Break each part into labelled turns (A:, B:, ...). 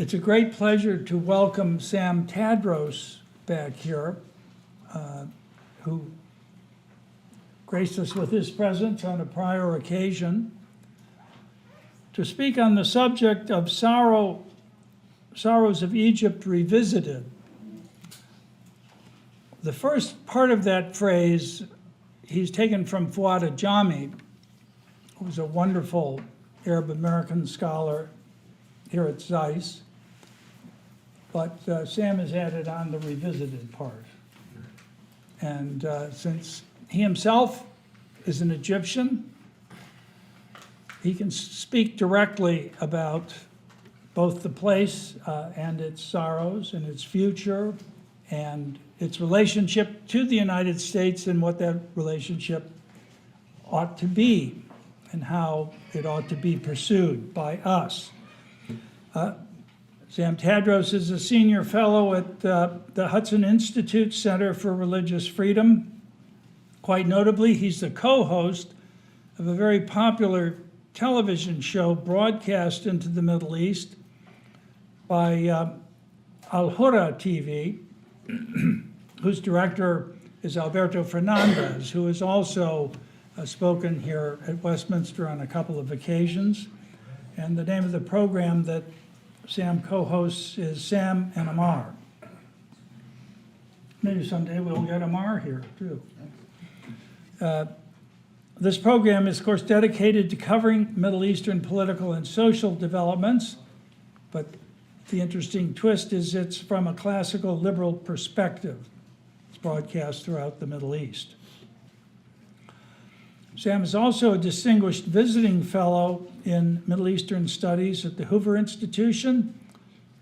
A: It's a great pleasure to welcome Sam Tadros back here, who graced us with his presence on a prior occasion, to speak on the subject of Sorrows of Egypt Revisited. The first part of that phrase he's taken from Fouad Ajami, who was a wonderful Arab-American scholar here at Zeiss, but Sam has added on the revisited part. And since he himself is an Egyptian, he can speak directly about both the place and its sorrows and its future and its relationship to the United States and what that relationship ought to be and how it ought to be pursued by us. Sam Tadros is a senior fellow at the Hudson Institute Center for Religious Freedom. Quite notably, he's the co-host of a very popular television show broadcast into the Middle East by Hurra TV, whose director is Alberto Fernandez, who has also spoken here at Westminster on a couple of occasions. And the name of the program that Sam co-hosts is Sam and Ammar. Maybe someday we'll get Ammar here too. This program is, of course, dedicated to covering Middle Eastern political and social developments, but the interesting twist is it's from a classical liberal perspective. It's broadcast throughout the Middle East. Sam is also a distinguished visiting fellow in Middle Eastern Studies at the Hoover Institution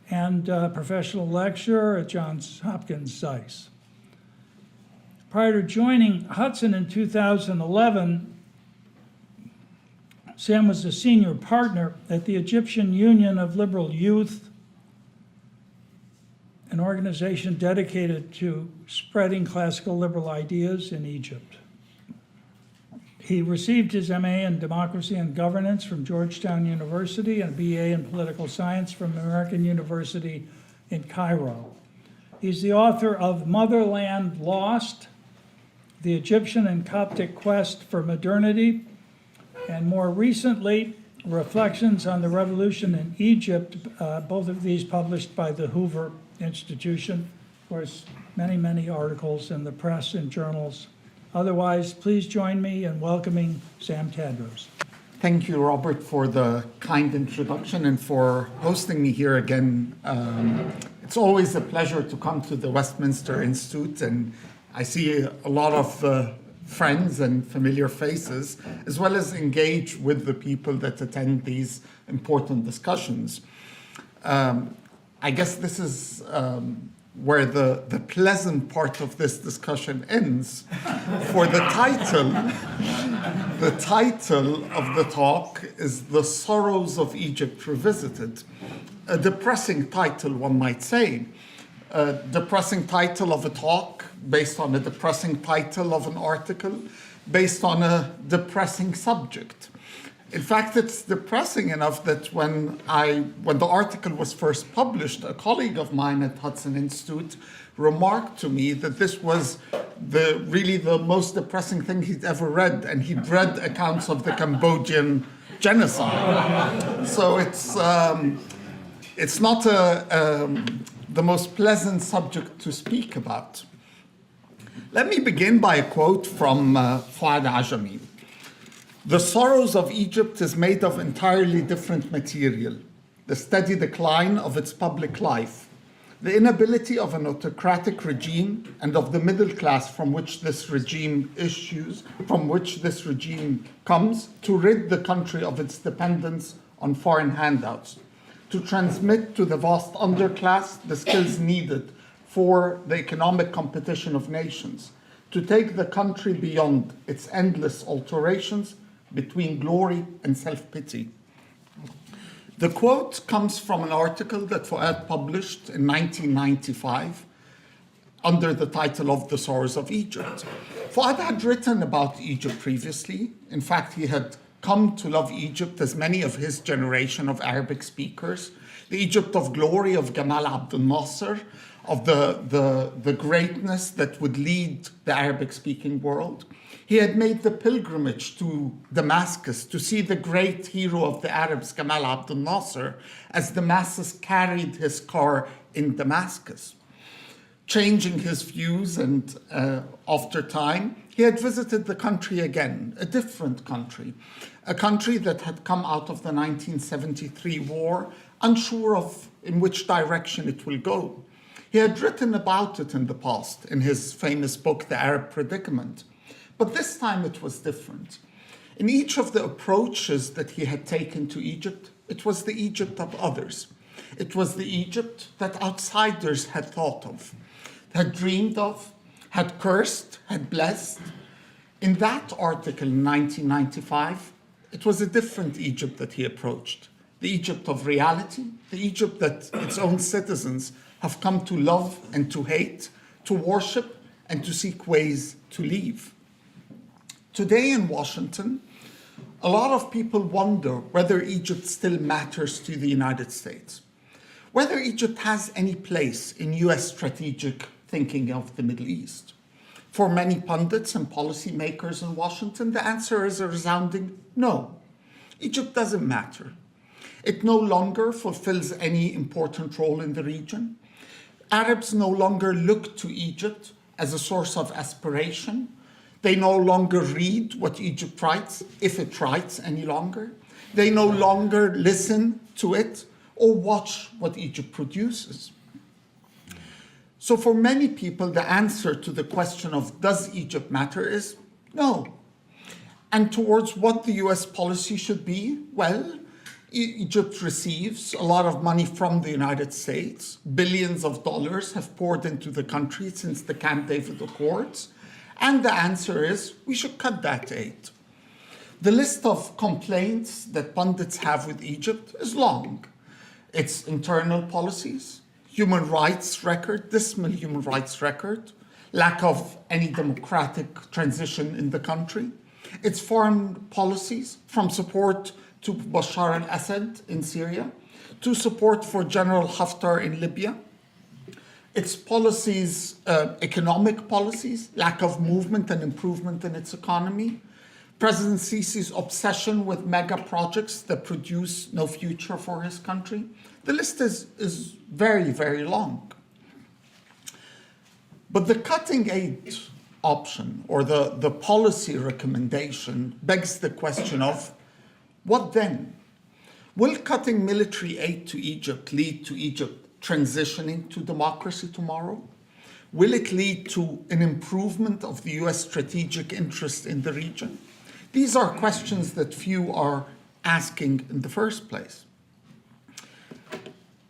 A: and a professional lecturer at Johns Hopkins Zeiss. Prior to joining Hudson in 2011, Sam was a senior partner at the Egyptian Union of Liberal Youth, an organization dedicated to spreading classical liberal ideas in Egypt. He received his MA in Democracy and Governance from Georgetown University and a BA in Political Science from American University in Cairo. He's the author of Motherland Lost, The Egyptian and Coptic Quest for Modernity, and more recently, Reflections on the Revolution in Egypt, both of these published by the Hoover Institution. Of course, many articles in the press and journals. Otherwise, please join me in welcoming Sam Tadros.
B: Thank you, Robert, for the kind introduction and for hosting me here again. It's always a pleasure to come to the Westminster Institute, and I see a lot of friends and familiar faces, as well as engage with the people that attend these important discussions. I guess this is where the pleasant part of this discussion ends. For the title of the talk is The Sorrows of Egypt Revisited. A depressing title, one might say. A depressing title of a talk based on a depressing title of an article based on a depressing subject. In fact, it's depressing enough that when the article was first published, a colleague of mine at Hudson Institute remarked to me that this was really the most depressing thing he'd ever read, and he'd read accounts of the Cambodian genocide. So it's not the most pleasant subject to speak about. Let me begin by a quote from Fouad Ajami. The sorrows of Egypt is made of entirely different material: the steady decline of its public life, the inability of an autocratic regime and of the middle class from which this regime comes, to rid the country of its dependence on foreign handouts, to transmit to the vast underclass the skills needed for the economic competition of nations, to take the country beyond its endless alterations between glory and self-pity. The quote comes from an article that Fouad published in 1995 under the title of The Sorrows of Egypt. Fouad had written about Egypt previously. In fact, he had come to love Egypt as many of his generation of Arabic speakers, the Egypt of glory of Gamal Abdel Nasser, of the greatness that would lead the Arabic-speaking world. He had made the pilgrimage to Damascus to see the great hero of the Arabs, Gamal Abdel Nasser, as the masses carried his car in Damascus. Changing his views, and after time, he had visited the country again, a different country, a country that had come out of the 1973 war, unsure of in which direction it will go. He had written about it in the past in his famous book, The Arab Predicament. But this time it was different. In each of the approaches that he had taken to Egypt, it was the Egypt of others. It was the Egypt that outsiders had thought of, had dreamed of, had cursed, had blessed. In that article in 1995, it was a different Egypt that he approached. The Egypt of reality, the Egypt that its own citizens have come to love and to hate, to worship and to seek ways to leave. Today in Washington, a lot of people wonder whether Egypt still matters to the United States, whether Egypt has any place in US strategic thinking of the Middle East. For many pundits and policymakers in Washington, the answer is a resounding no. Egypt doesn't matter. It no longer fulfills any important role in the region. Arabs no longer look to Egypt as a source of aspiration. They no longer read what Egypt writes, if it writes any longer. They no longer listen to it or watch what Egypt produces. So for many people, the answer to the question of does Egypt matter is no. And towards what the US policy should be, well, Egypt receives a lot of money from the United States. Billions of dollars have poured into the country since the Camp David Accords. And the answer is we should cut that aid. The list of complaints that pundits have with Egypt is long. Its internal policies, human rights record, dismal human rights record, lack of any democratic transition in the country, its foreign policies, from support to Bashar al-Assad in Syria, to support for General Haftar in Libya, its policies, economic policies, lack of movement and improvement in its economy, President Sisi's obsession with mega projects that produce no future for his country. The list is very, very long. But the cutting aid option, or the policy recommendation, begs the question of what then? Will cutting military aid to Egypt lead to Egypt transitioning to democracy tomorrow? Will it lead to an improvement of the US strategic interest in the region? These are questions that few are asking in the first place.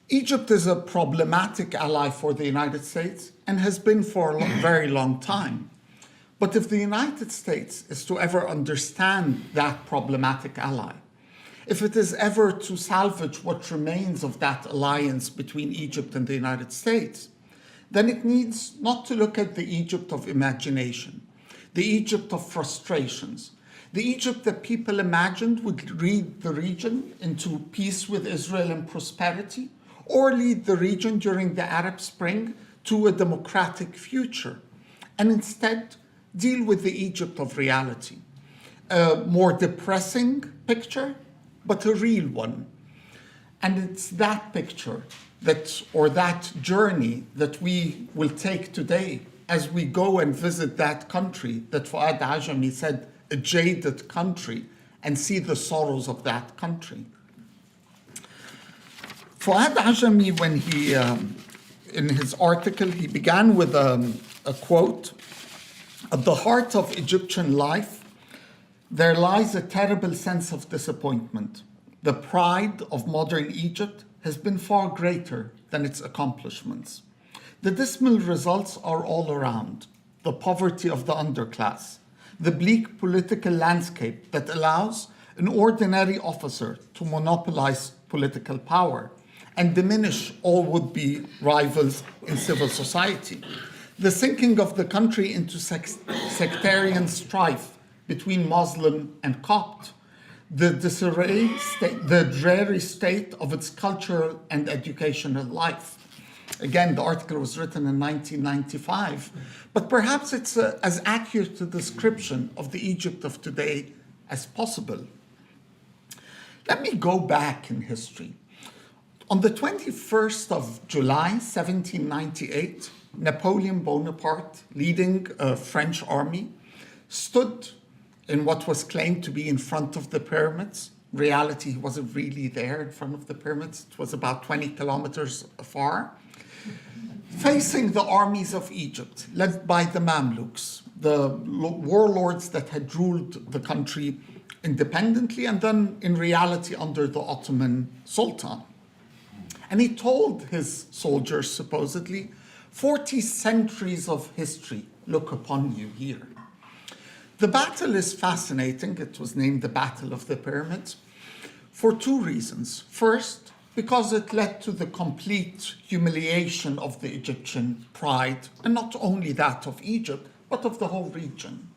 B: Egypt is a problematic ally for the United States and has been for a very long time. But if the United States is to ever understand that problematic ally, if it is ever to salvage what remains of that alliance between Egypt and the United States, then it needs not to look at the Egypt of imagination, the Egypt of frustrations, the Egypt that people imagined would lead the region into peace with Israel and prosperity, or lead the region during the Arab Spring to a democratic future, and instead deal with the Egypt of reality. A more depressing picture, but a real one. And it's that picture or that journey that we will take today as we go and visit that country that Fouad Ajami said, a jaded country, and see the sorrows of that country. Fouad Ajami, when he, in his article, he began with a quote, "At the heart of Egyptian life, there lies a terrible sense of disappointment. The pride of modern Egypt has been far greater than its accomplishments. The dismal results are all around: the poverty of the underclass, the bleak political landscape that allows an ordinary officer to monopolize political power and diminish all would-be rivals in civil society, the sinking of the country into sectarian strife between Muslim and Copt, the disarray state, the dreary state of its cultural and educational life. Again, the article was written in 1995, but perhaps it's as accurate a description of the Egypt of today as possible. Let me go back in history. On the 21st of July, 1798, Napoleon Bonaparte, leading a French army, stood in what was claimed to be in front of the pyramids. In reality, he wasn't really there in front of the pyramids. It was about 20 kilometers far, facing the armies of Egypt, led by the Mamluks, the warlords that had ruled the country independently and then in reality under the Ottoman Sultan. And he told his soldiers, supposedly, 40 centuries of history look upon you here. The battle is fascinating. It was named the Battle of the Pyramids for two reasons. First, because it led to the complete humiliation of the Egyptian pride, and not only that of Egypt, but of the whole region.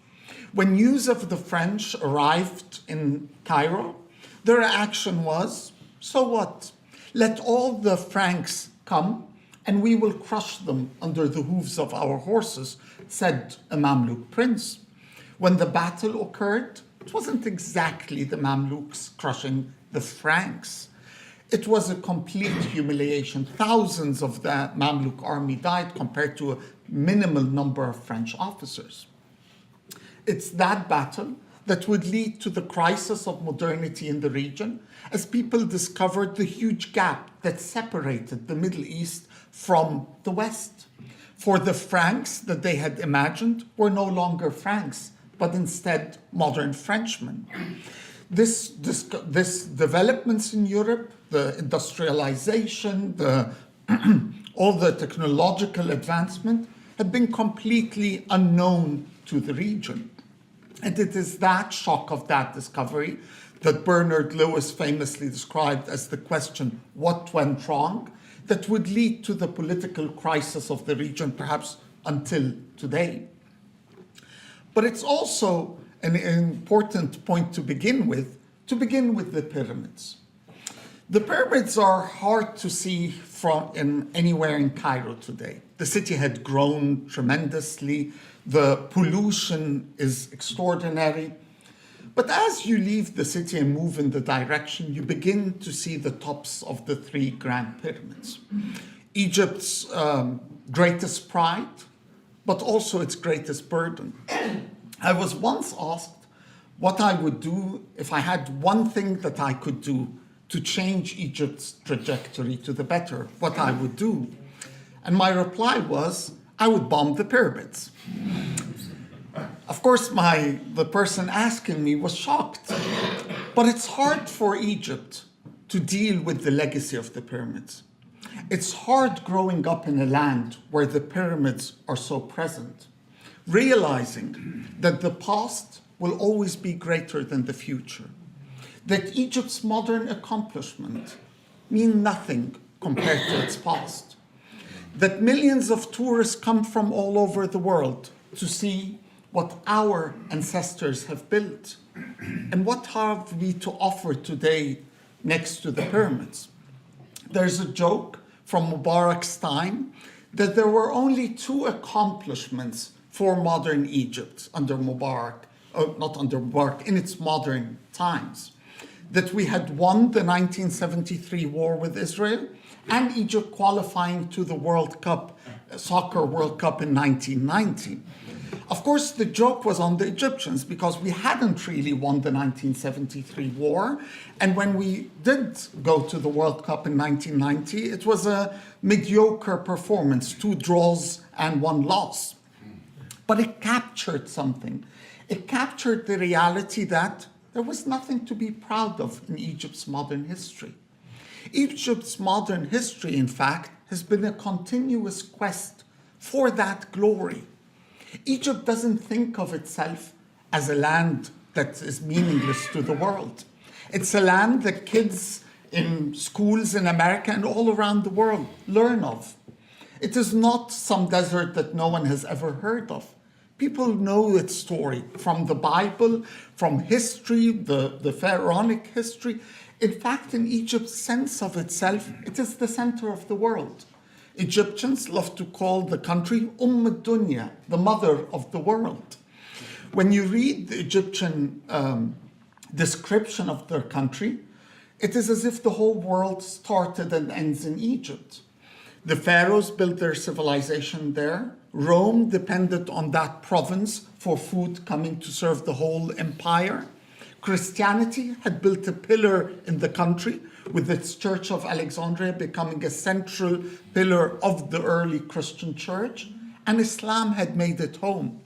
B: When news of the French arrived in Cairo, their reaction was, so what? Let all the Franks come and we will crush them under the hooves of our horses, said a Mamluk prince. When the battle occurred, it wasn't exactly the Mamluks crushing the Franks. It was a complete humiliation. Thousands of the Mamluk army died compared to a minimal number of French officers. It's that battle that would lead to the crisis of modernity in the region as people discovered the huge gap that separated the Middle East from the West. For the Franks that they had imagined were no longer Franks, but instead modern Frenchmen. This developments in Europe, the industrialization, all the technological advancement had been completely unknown to the region. And it is that shock of that discovery that Bernard Lewis famously described as the question, what went wrong, that would lead to the political crisis of the region, perhaps until today. But it's also an important point to begin with the pyramids. The pyramids are hard to see from anywhere in Cairo today. The city had grown tremendously. The pollution is extraordinary. But as you leave the city and move in the direction, you begin to see the tops of the three grand pyramids. Egypt's greatest pride, but also its greatest burden. I was once asked what I would do if I had one thing that I could do to change Egypt's trajectory to the better, what I would do. And my reply was, I would bomb the pyramids. Of course, the person asking me was shocked. But it's hard for Egypt to deal with the legacy of the pyramids. It's hard growing up in a land where the pyramids are so present, realizing that the past will always be greater than the future, that Egypt's modern accomplishments mean nothing compared to its past, that millions of tourists come from all over the world to see what our ancestors have built, and what have we to offer today next to the pyramids. There's a joke from Mubarak's time that there were only two accomplishments for modern Egypt under Mubarak, not under Mubarak, in its modern times. That we had won the 1973 war with Israel and Egypt qualifying to the World Cup, Soccer World Cup in 1990. Of course, the joke was on the Egyptians because we hadn't really won the 1973 war. And when we did go to the World Cup in 1990, it was a mediocre performance, 2 draws and 1 loss. But it captured something. It captured the reality that there was nothing to be proud of in Egypt's modern history. Egypt's modern history, in fact, has been a continuous quest for that glory. Egypt doesn't think of itself as a land that is meaningless to the world. It's a land that kids in schools in America and all around the world learn of. It is not some desert that no one has ever heard of. People know its story from the Bible, from history, the pharaonic history. In fact, in Egypt's sense of itself, it is the center of the world. Egyptians love to call the country Dunya, the mother of the world. When you read the Egyptian description of their country, it is as if the whole world started and ends in Egypt. The pharaohs built their civilization there. Rome depended on that province for food coming to serve the whole empire. Christianity had built a pillar in the country, with its Church of Alexandria becoming a central pillar of the early Christian church, and Islam had made it home.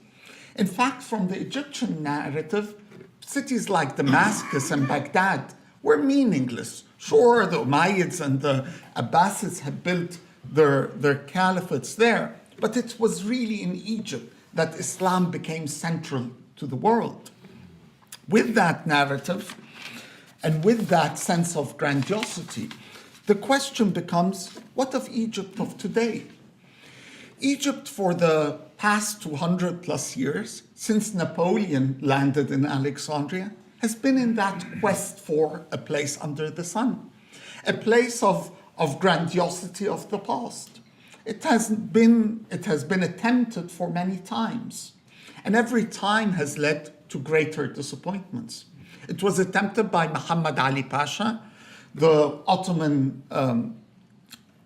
B: In fact, from the Egyptian narrative, cities like Damascus and Baghdad were meaningless. Sure, the Umayyads and the Abbasids had built their caliphates there, but it was really in Egypt that Islam became central to the world. With that narrative and with that sense of grandiosity, the question becomes, what of Egypt of today? Egypt, for the past 200 plus years, since Napoleon landed in Alexandria, has been in that quest for a place under the sun, a place of grandiosity of the past. It has been attempted for many times, and every time has led to greater disappointments. It was attempted by Muhammad Ali Pasha, the Ottoman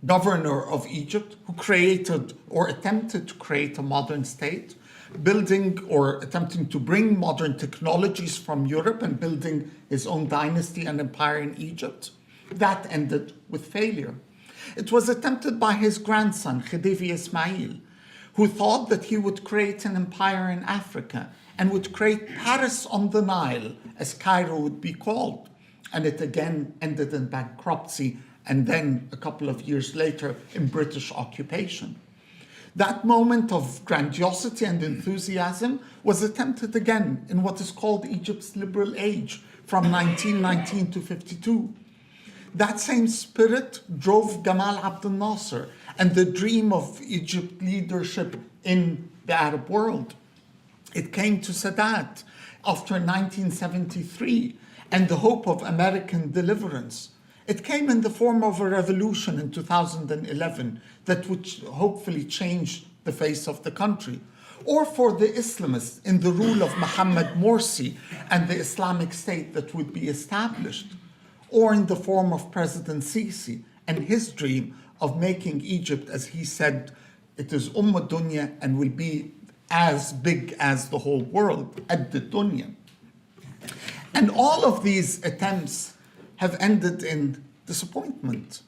B: governor of Egypt, who created or attempted to create a modern state, building or attempting to bring modern technologies from Europe and building his own dynasty and empire in Egypt. That ended with failure. It was attempted by his grandson, Khedive Ismail, who thought that he would create an empire in Africa and would create Paris on the Nile, as Cairo would be called. And it again ended in bankruptcy, and then a couple of years later in British occupation. That moment of grandiosity and enthusiasm was attempted again in what is called Egypt's liberal age from 1919 to 52. That same spirit drove Gamal Abdel Nasser and the dream of Egypt leadership in the Arab world. It came to Sadat after 1973 and the hope of American deliverance. It came in the form of a revolution in 2011 that would hopefully change the face of the country. Or for the Islamists in the rule of Mohammed Morsi and the Islamic State that would be established. Or in the form of President Sisi and his dream of making Egypt, as he said, it is Dunya and will be as big as the whole world, ad dunya. And all of these attempts have ended in disappointment.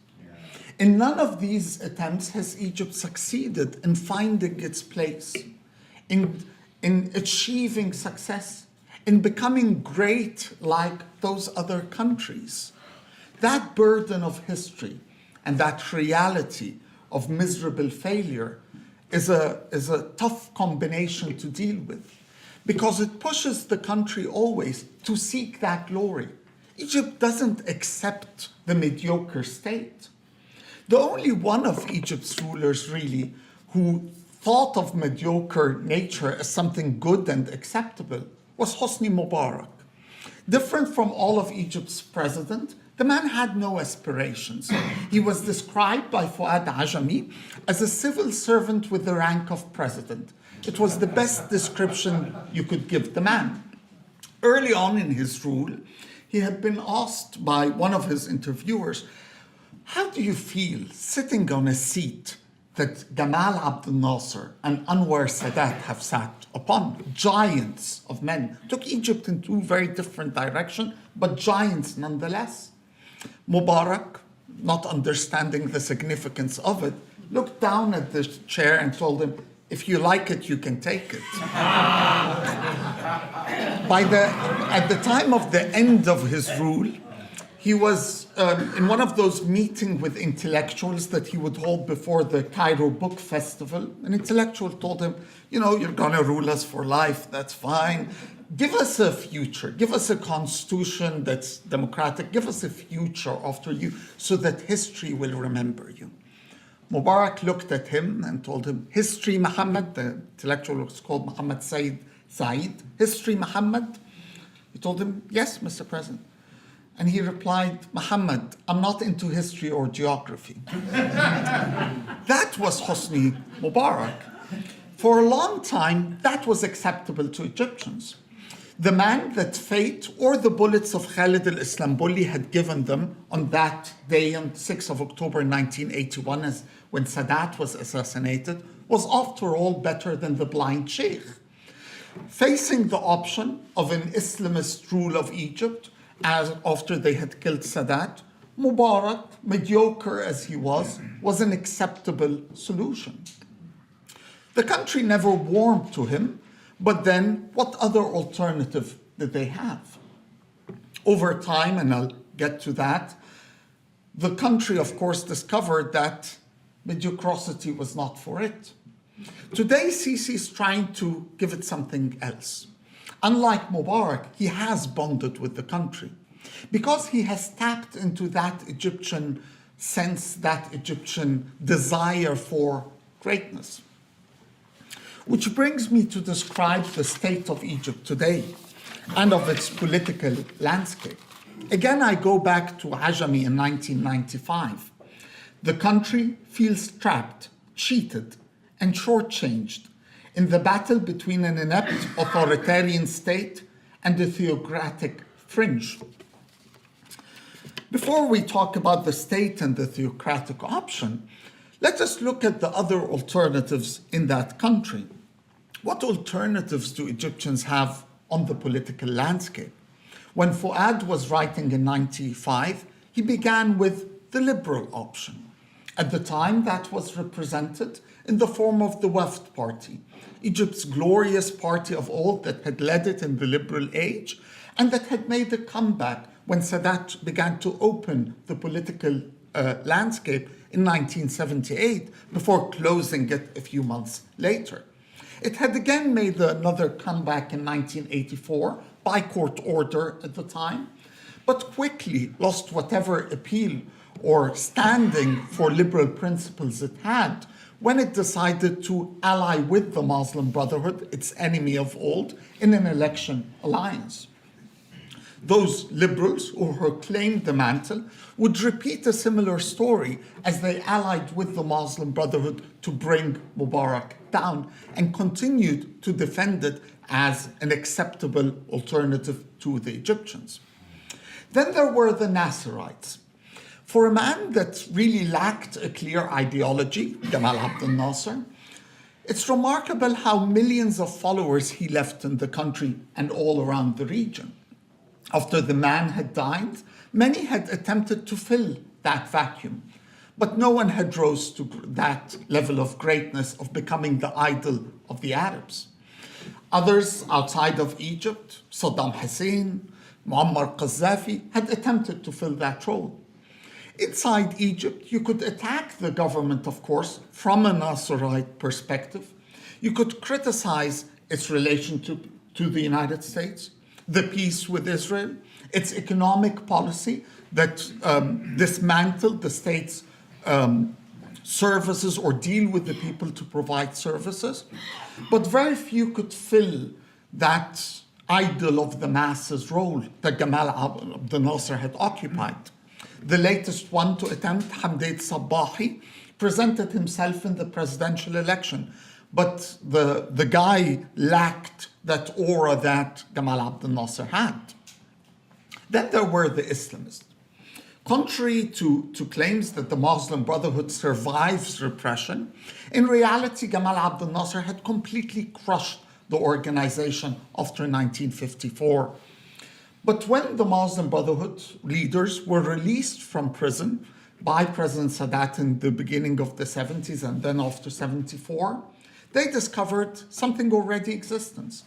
B: In none of these attempts has Egypt succeeded in finding its place, in achieving success, in becoming great like those other countries. That burden of history and that reality of miserable failure is a tough combination to deal with, because it pushes the country always to seek that glory. Egypt doesn't accept the mediocre state. The only one of Egypt's rulers really who thought of mediocre nature as something good and acceptable was Hosni Mubarak. Different from all of Egypt's presidents, the man had no aspirations. He was described by Fouad Ajami as a civil servant with the rank of president. It was the best description you could give the man. Early on in his rule, he had been asked by one of his interviewers, how do you feel sitting on a seat that Gamal Abdel Nasser and Anwar Sadat have sat upon? Giants of men. Took Egypt in two very different directions, but giants nonetheless. Mubarak, not understanding the significance of it, looked down at the chair and told him, if you like it, you can take it. At the time of the end of his rule, he was in one of those meetings with intellectuals that he would hold before the Cairo Book Festival. An intellectual told him, you're going to rule us for life, that's fine. Give us a future, give us a constitution that's democratic, give us a future after you so that history will remember you. Mubarak looked at him and told him, "History, Muhammad." The intellectual was called Muhammad Said. "History, Muhammad?" He told him, "Yes, Mr. President." And he replied, "Muhammad, I'm not into history or geography." That was Hosni Mubarak. For a long time, that was acceptable to Egyptians. The man that fate or the bullets of Khalid al-Islambuli had given them on that day, on 6th of October 1981, when Sadat was assassinated, was after all better than the blind sheikh. Facing the option of an Islamist rule of Egypt as after they had killed Sadat, Mubarak, mediocre as he was an acceptable solution. The country never warmed to him, but then what other alternative did they have? Over time, and I'll get to that, the country, of course, discovered that mediocrity was not for it. Today, Sisi is trying to give it something else. Unlike Mubarak, he has bonded with the country because he has tapped into that Egyptian sense, that Egyptian desire for greatness. Which brings me to describe the state of Egypt today and of its political landscape. Again, I go back to Ajami in 1995. The country feels trapped, cheated, and shortchanged in the battle between an inept authoritarian state and a theocratic fringe. Before we talk about the state and the theocratic option, let us look at the other alternatives in that country. What alternatives do Egyptians have on the political landscape? When Fouad was writing in 95, he began with the liberal option. At the time, that was represented in the form of the Wafd Party, Egypt's glorious party of old that had led it in the liberal age and that had made a comeback when Sadat began to open the political landscape in 1978 before closing it a few months later. It had again made another comeback in 1984 by court order at the time, but quickly lost whatever appeal or standing for liberal principles it had when it decided to ally with the Muslim Brotherhood, its enemy of old, in an election alliance. Those liberals who claimed the mantle would repeat a similar story as they allied with the Muslim Brotherhood to bring Mubarak down and continued to defend it as an acceptable alternative to the Egyptians. Then there were the Nasserites. For a man that really lacked a clear ideology, Gamal Abdel Nasser, it's remarkable how millions of followers he left in the country and all around the region. After the man had died, many had attempted to fill that vacuum, but no one had rose to that level of greatness of becoming the idol of the Arabs. Others outside of Egypt, Saddam Hussein, Muammar Gaddafi, had attempted to fill that role. Inside Egypt, you could attack the government, of course, from a Nasserite perspective. You could criticize its relationship to the United States, the peace with Israel, its economic policy that dismantled the state's services or deal with the people to provide services. But very few could fill that idol of the masses role that Gamal Abdel Nasser had occupied. The latest one to attempt, Hamdani Sabbahi, presented himself in the presidential election, but the guy lacked that aura that Gamal Abdel Nasser had. Then there were the Islamists. Contrary to claims that the Muslim Brotherhood survives repression, in reality, Gamal Abdel Nasser had completely crushed the organization after 1954. But when the Muslim Brotherhood leaders were released from prison by President Sadat in the beginning of the 70s and then after 74, they discovered something already existent,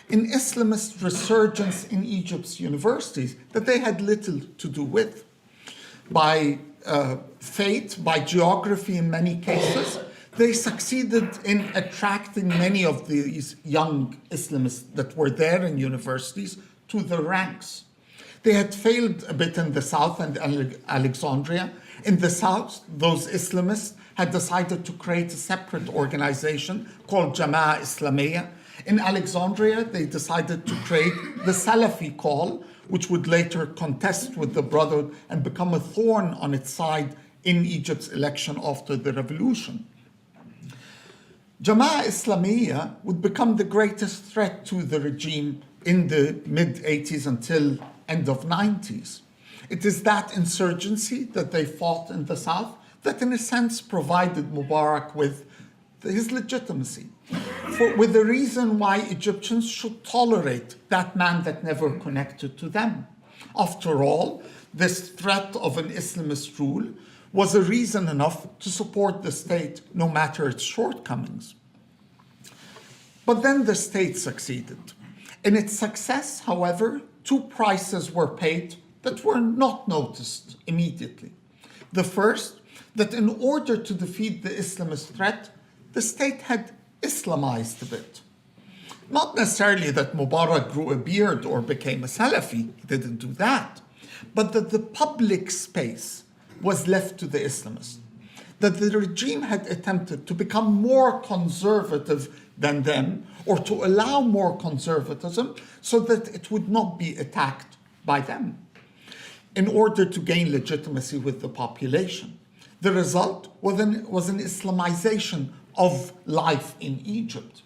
B: an Islamist resurgence in Egypt's universities that they had little to do with. By fate, by geography in many cases, they succeeded in attracting many of these young Islamists that were there in universities to the ranks. They had failed a bit in the south and Alexandria. In the south, those Islamists had decided to create a separate organization called Jama'ah Islamiyah. In Alexandria, they decided to create the Salafi call, which would later contest with the Brotherhood and become a thorn on its side in Egypt's election after the revolution. Jama'ah Islamiyah would become the greatest threat to the regime in the mid-80s until end of 90s. It is that insurgency that they fought in the south that in a sense provided Mubarak with his legitimacy, with the reason why Egyptians should tolerate that man that never connected to them. After all, this threat of an Islamist rule was a reason enough to support the state no matter its shortcomings. But then the state succeeded. In its success, however, two prices were paid that were not noticed immediately. The first, that in order to defeat the Islamist threat, the state had Islamized a bit. Not necessarily that Mubarak grew a beard or became a Salafi, he didn't do that, but that the public space was left to the Islamists, that the regime had attempted to become more conservative than them, or to allow more conservatism so that it would not be attacked by them, in order to gain legitimacy with the population. The result was an Islamization of life in Egypt.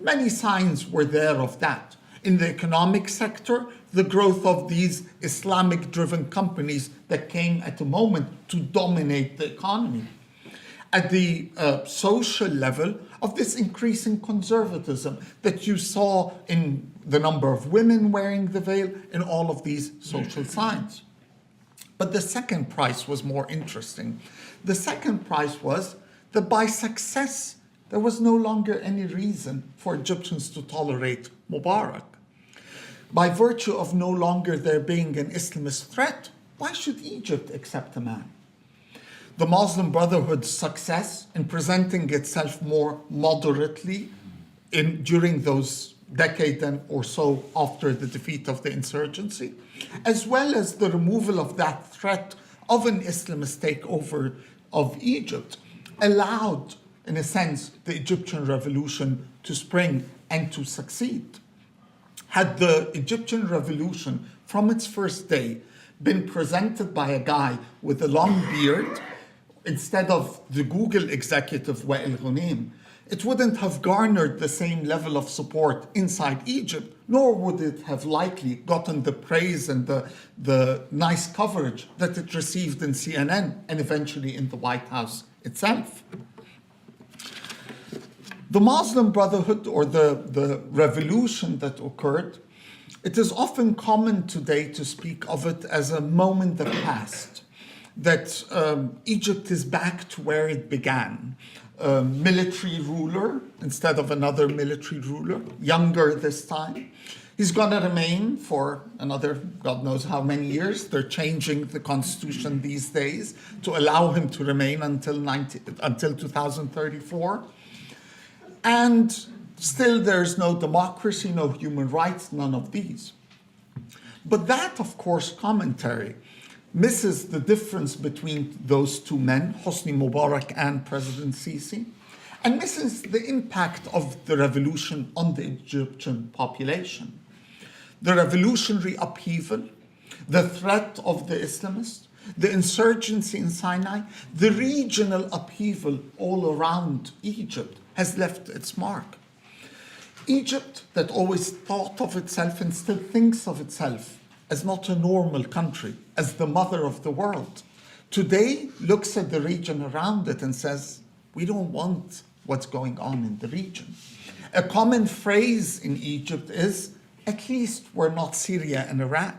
B: Many signs were there of that. In the economic sector, the growth of these Islamic-driven companies that came at a moment to dominate the economy. At the social level, of this increasing conservatism that you saw in the number of women wearing the veil, in all of these social signs. But the second price was more interesting. The second price was that by success, there was no longer any reason for Egyptians to tolerate Mubarak. By virtue of no longer there being an Islamist threat, why should Egypt accept a man? The Muslim Brotherhood's success in presenting itself more moderately during those decade or so after the defeat of the insurgency, as well as the removal of that threat of an Islamist takeover of Egypt, allowed, in a sense, the Egyptian revolution to spring and to succeed. Had the Egyptian revolution, from its first day, been presented by a guy with a long beard, instead of the Google executive Wa'il Ghunaim, it wouldn't have garnered the same level of support inside Egypt, nor would it have likely gotten the praise and the nice coverage that it received in CNN and eventually in the White House itself. The Muslim Brotherhood, or the revolution that occurred, it is often common today to speak of it as a moment that passed, that Egypt is back to where it began. A military ruler instead of another military ruler, younger this time. He's going to remain for another, God knows how many years. They're changing the constitution these days to allow him to remain until 2034. And still there's no democracy, no human rights, none of these. But that, of course, commentary misses the difference between those two men, Hosni Mubarak and President Sisi, and misses the impact of the revolution on the Egyptian population. The revolutionary upheaval, the threat of the Islamists, the insurgency in Sinai, the regional upheaval all around Egypt has left its mark. Egypt, that always thought of itself and still thinks of itself as not a normal country, as the mother of the world, today looks at the region around it and says, we don't want what's going on in the region. A common phrase in Egypt is, at least we're not Syria and Iraq,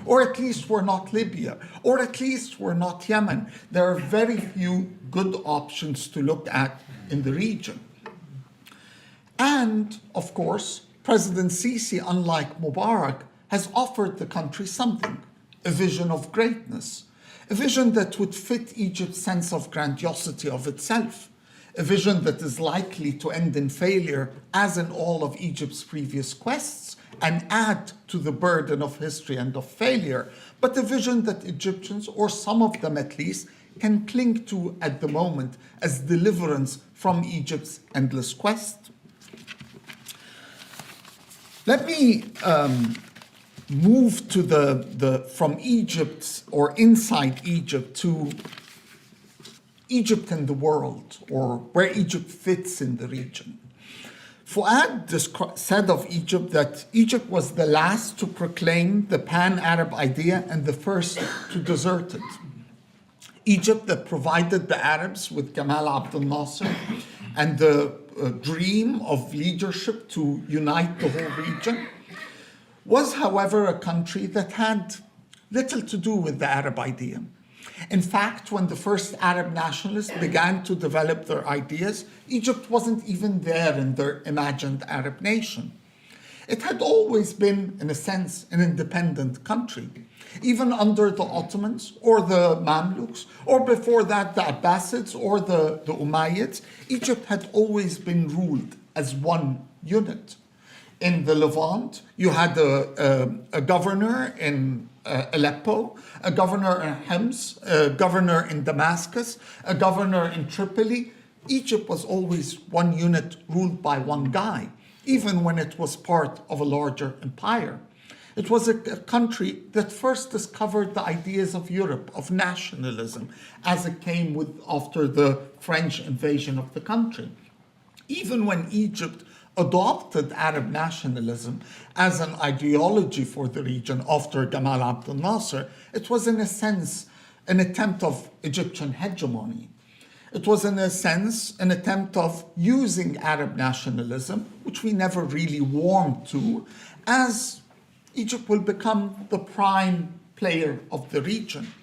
B: or at least we're not Libya, or at least we're not Yemen. There are very few good options to look at in the region. And, of course, President Sisi, unlike Mubarak, has offered the country something, a vision of greatness, a vision that would fit Egypt's sense of grandiosity of itself, a vision that is likely to end in failure, as in all of Egypt's previous quests, and add to the burden of history and of failure, but a vision that Egyptians, or some of them at least, can cling to at the moment as deliverance from Egypt's endless quest? Let me move to from Egypt or inside Egypt to Egypt and the world, or where Egypt fits in the region. Fouad said of Egypt that Egypt was the last to proclaim the pan-Arab idea and the first to desert it. Egypt that provided the Arabs with Gamal Abdel Nasser and the dream of leadership to unite the whole region was, however, a country that had little to do with the Arab idea. In fact, when the first Arab nationalists began to develop their ideas, Egypt wasn't even there in their imagined Arab nation. It had always been, in a sense, an independent country. Even under the Ottomans or the Mamluks, or before that the Abbasids or the Umayyads, Egypt had always been ruled as one unit. In the Levant, you had a governor in Aleppo, a governor in Homs, a governor in Damascus, a governor in Tripoli. Egypt was always one unit ruled by one guy, even when it was part of a larger empire. It was a country that first discovered the ideas of Europe, of nationalism, as it came after the French invasion of the country. Even when Egypt adopted Arab nationalism as an ideology for the region after Gamal Abdel Nasser, it was in a sense an attempt of Egyptian hegemony. It was in a sense an attempt of using Arab nationalism, which we never really warmed to, as Egypt will become the prime player of the region.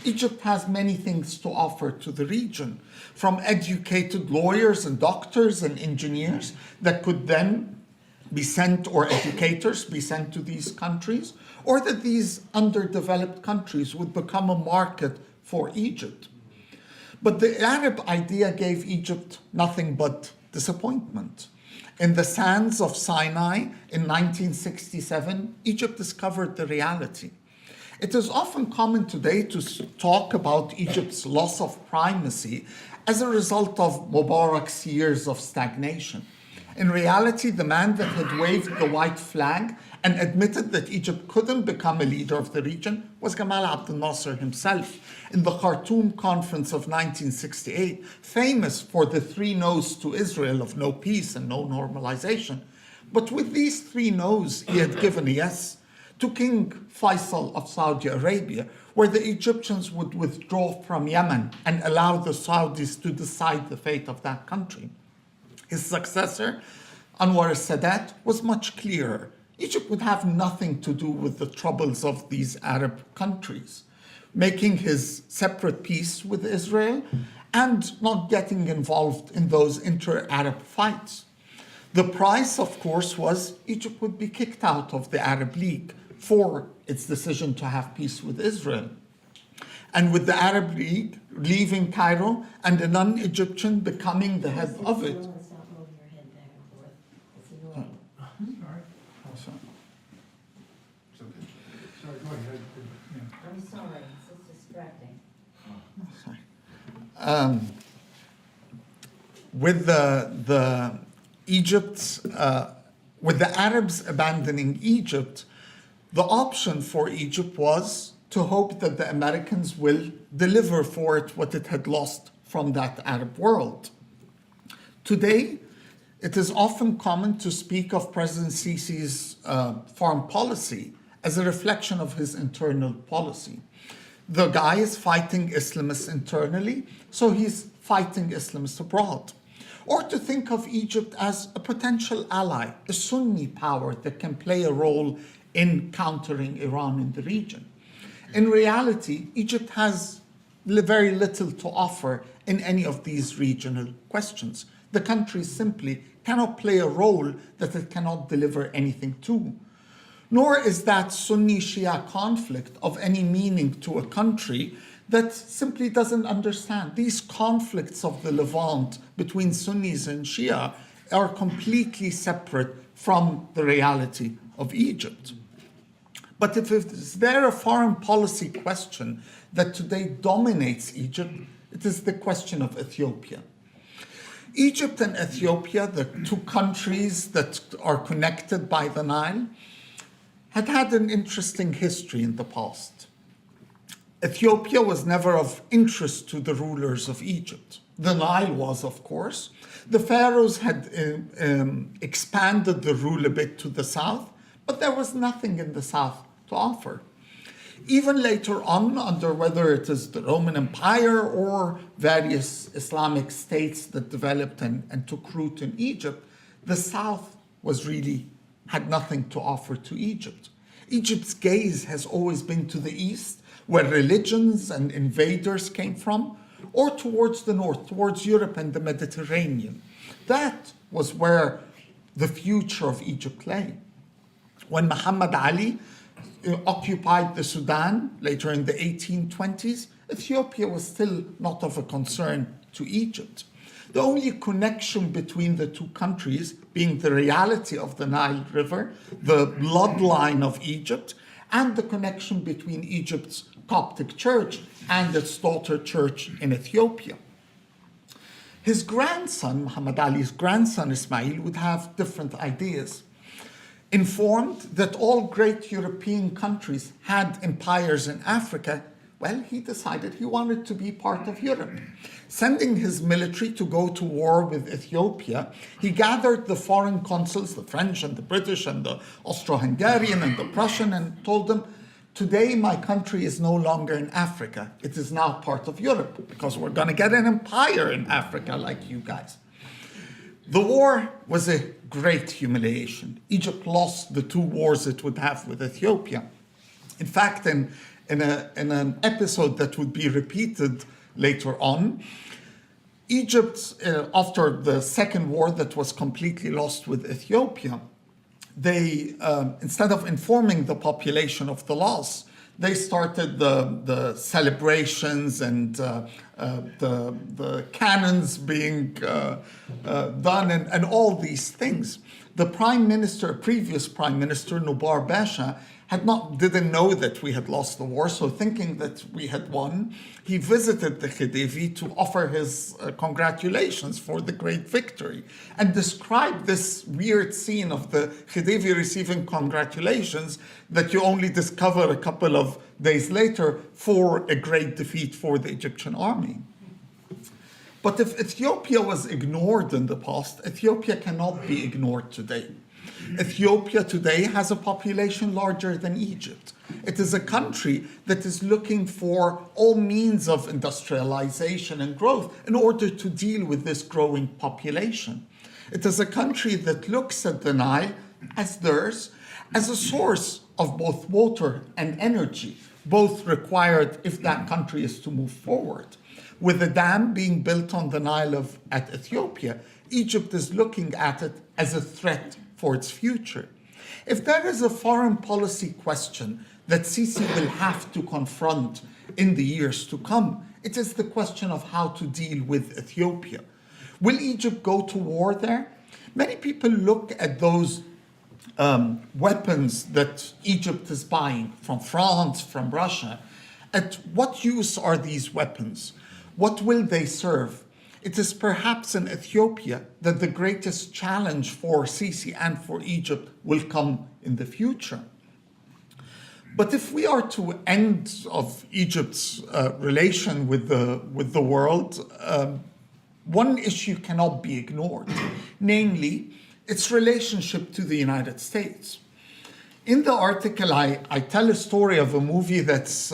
B: Egypt has many things to offer to the region, from educated lawyers and doctors and engineers that could then be sent, or educators be sent to these countries, or that these underdeveloped countries would become a market for Egypt. But the Arab idea gave Egypt nothing but disappointment. In the sands of Sinai in 1967, Egypt discovered the reality. It is often common today to talk about Egypt's loss of primacy as a result of Mubarak's years of stagnation. In reality, the man that had waved the white flag and admitted that Egypt couldn't become a leader of the region was Gamal Abdel Nasser himself. In the Khartoum conference of 1968, famous for the 3 no's to Israel of no peace and no normalization. But with these 3 no's, he had given a yes to King Faisal of Saudi Arabia, where the Egyptians would withdraw from Yemen and allow the Saudis to decide the fate of that country. His successor, Anwar al-Sadat, was much clearer. Egypt would have nothing to do with the troubles of these Arab countries, making his separate peace with Israel and not getting involved in those inter-Arab fights. The price, of course, was Egypt would be kicked out of the Arab League for its decision to have peace with Israel. And with the Arab League leaving Cairo and a non-Egyptian becoming the head of it.
C: Stop moving your head back and forth. It's annoying.
D: Sorry, go ahead.
C: I'm sorry, it's distracting.
B: With with the Arabs abandoning Egypt, the option for Egypt was to hope that the Americans will deliver for it what it had lost from that Arab world. Today, it is often common to speak of President Sisi's foreign policy as a reflection of his internal policy. The guy is fighting Islamists internally, so he's fighting Islamists abroad. Or to think of Egypt as a potential ally, a Sunni power that can play a role in countering Iran in the region. In reality, Egypt has very little to offer in any of these regional questions. The country simply cannot play a role that it cannot deliver anything to. Nor is that Sunni-Shia conflict of any meaning to a country that simply doesn't understand. These conflicts of the Levant between Sunnis and Shia are completely separate from the reality of Egypt. But if is there a foreign policy question that today dominates Egypt, it is the question of Ethiopia. Egypt and Ethiopia, the two countries that are connected by the Nile, had an interesting history in the past. Ethiopia was never of interest to the rulers of Egypt. The Nile was, of course. The pharaohs had expanded the rule a bit to the south, but there was nothing in the south to offer. Even later on, under whether it is the Roman Empire or various Islamic states that developed and took root in Egypt, the south had nothing to offer to Egypt. Egypt's gaze has always been to the east, where religions and invaders came from, or towards the north, towards Europe and the Mediterranean. That was where the future of Egypt lay. When Muhammad Ali occupied the Sudan later in the 1820s, Ethiopia was still not of a concern to Egypt. The only connection between the two countries being the reality of the Nile River, the bloodline of Egypt, and the connection between Egypt's Coptic church and its daughter church in Ethiopia. His grandson, Muhammad Ali's grandson Ismail, would have different ideas. Informed that all great European countries had empires in Africa, well, he decided he wanted to be part of Europe. Sending his military to go to war with Ethiopia, he gathered the foreign consuls, the French and the British and the Austro-Hungarian and the Prussian, and told them, today my country is no longer in Africa. It is now part of Europe because we're going to get an empire in Africa like you guys. The war was a great humiliation. Egypt lost the two wars it would have with Ethiopia. In fact, in an episode that would be repeated later on, Egypt, after the second war that was completely lost with Ethiopia, they, instead of informing the population of the loss, they started the celebrations and the cannons being done and all these things. The previous prime minister, Nubar Pasha, didn't know that we had lost the war, so thinking that we had won, he visited the Khedive to offer his congratulations for the great victory and described this weird scene of the Khedive receiving congratulations that you only discover a couple of days later for a great defeat for the Egyptian army. But if Ethiopia was ignored in the past, Ethiopia cannot be ignored today. Ethiopia today has a population larger than Egypt. It is a country that is looking for all means of industrialization and growth in order to deal with this growing population. It is a country that looks at the Nile as theirs, as a source of both water and energy, both required if that country is to move forward. With a dam being built on the Nile at Ethiopia, Egypt is looking at it as a threat for its future. If there is a foreign policy question that Sisi will have to confront in the years to come, it is the question of how to deal with Ethiopia. Will Egypt go to war there? Many people look at those weapons that Egypt is buying from France, from Russia. At what use are these weapons? What will they serve? It is perhaps in Ethiopia that the greatest challenge for Sisi and for Egypt will come in the future. But if we are to end of Egypt's relation with the world, one issue cannot be ignored, namely its relationship to the United States. In the article, I tell a story of a movie that's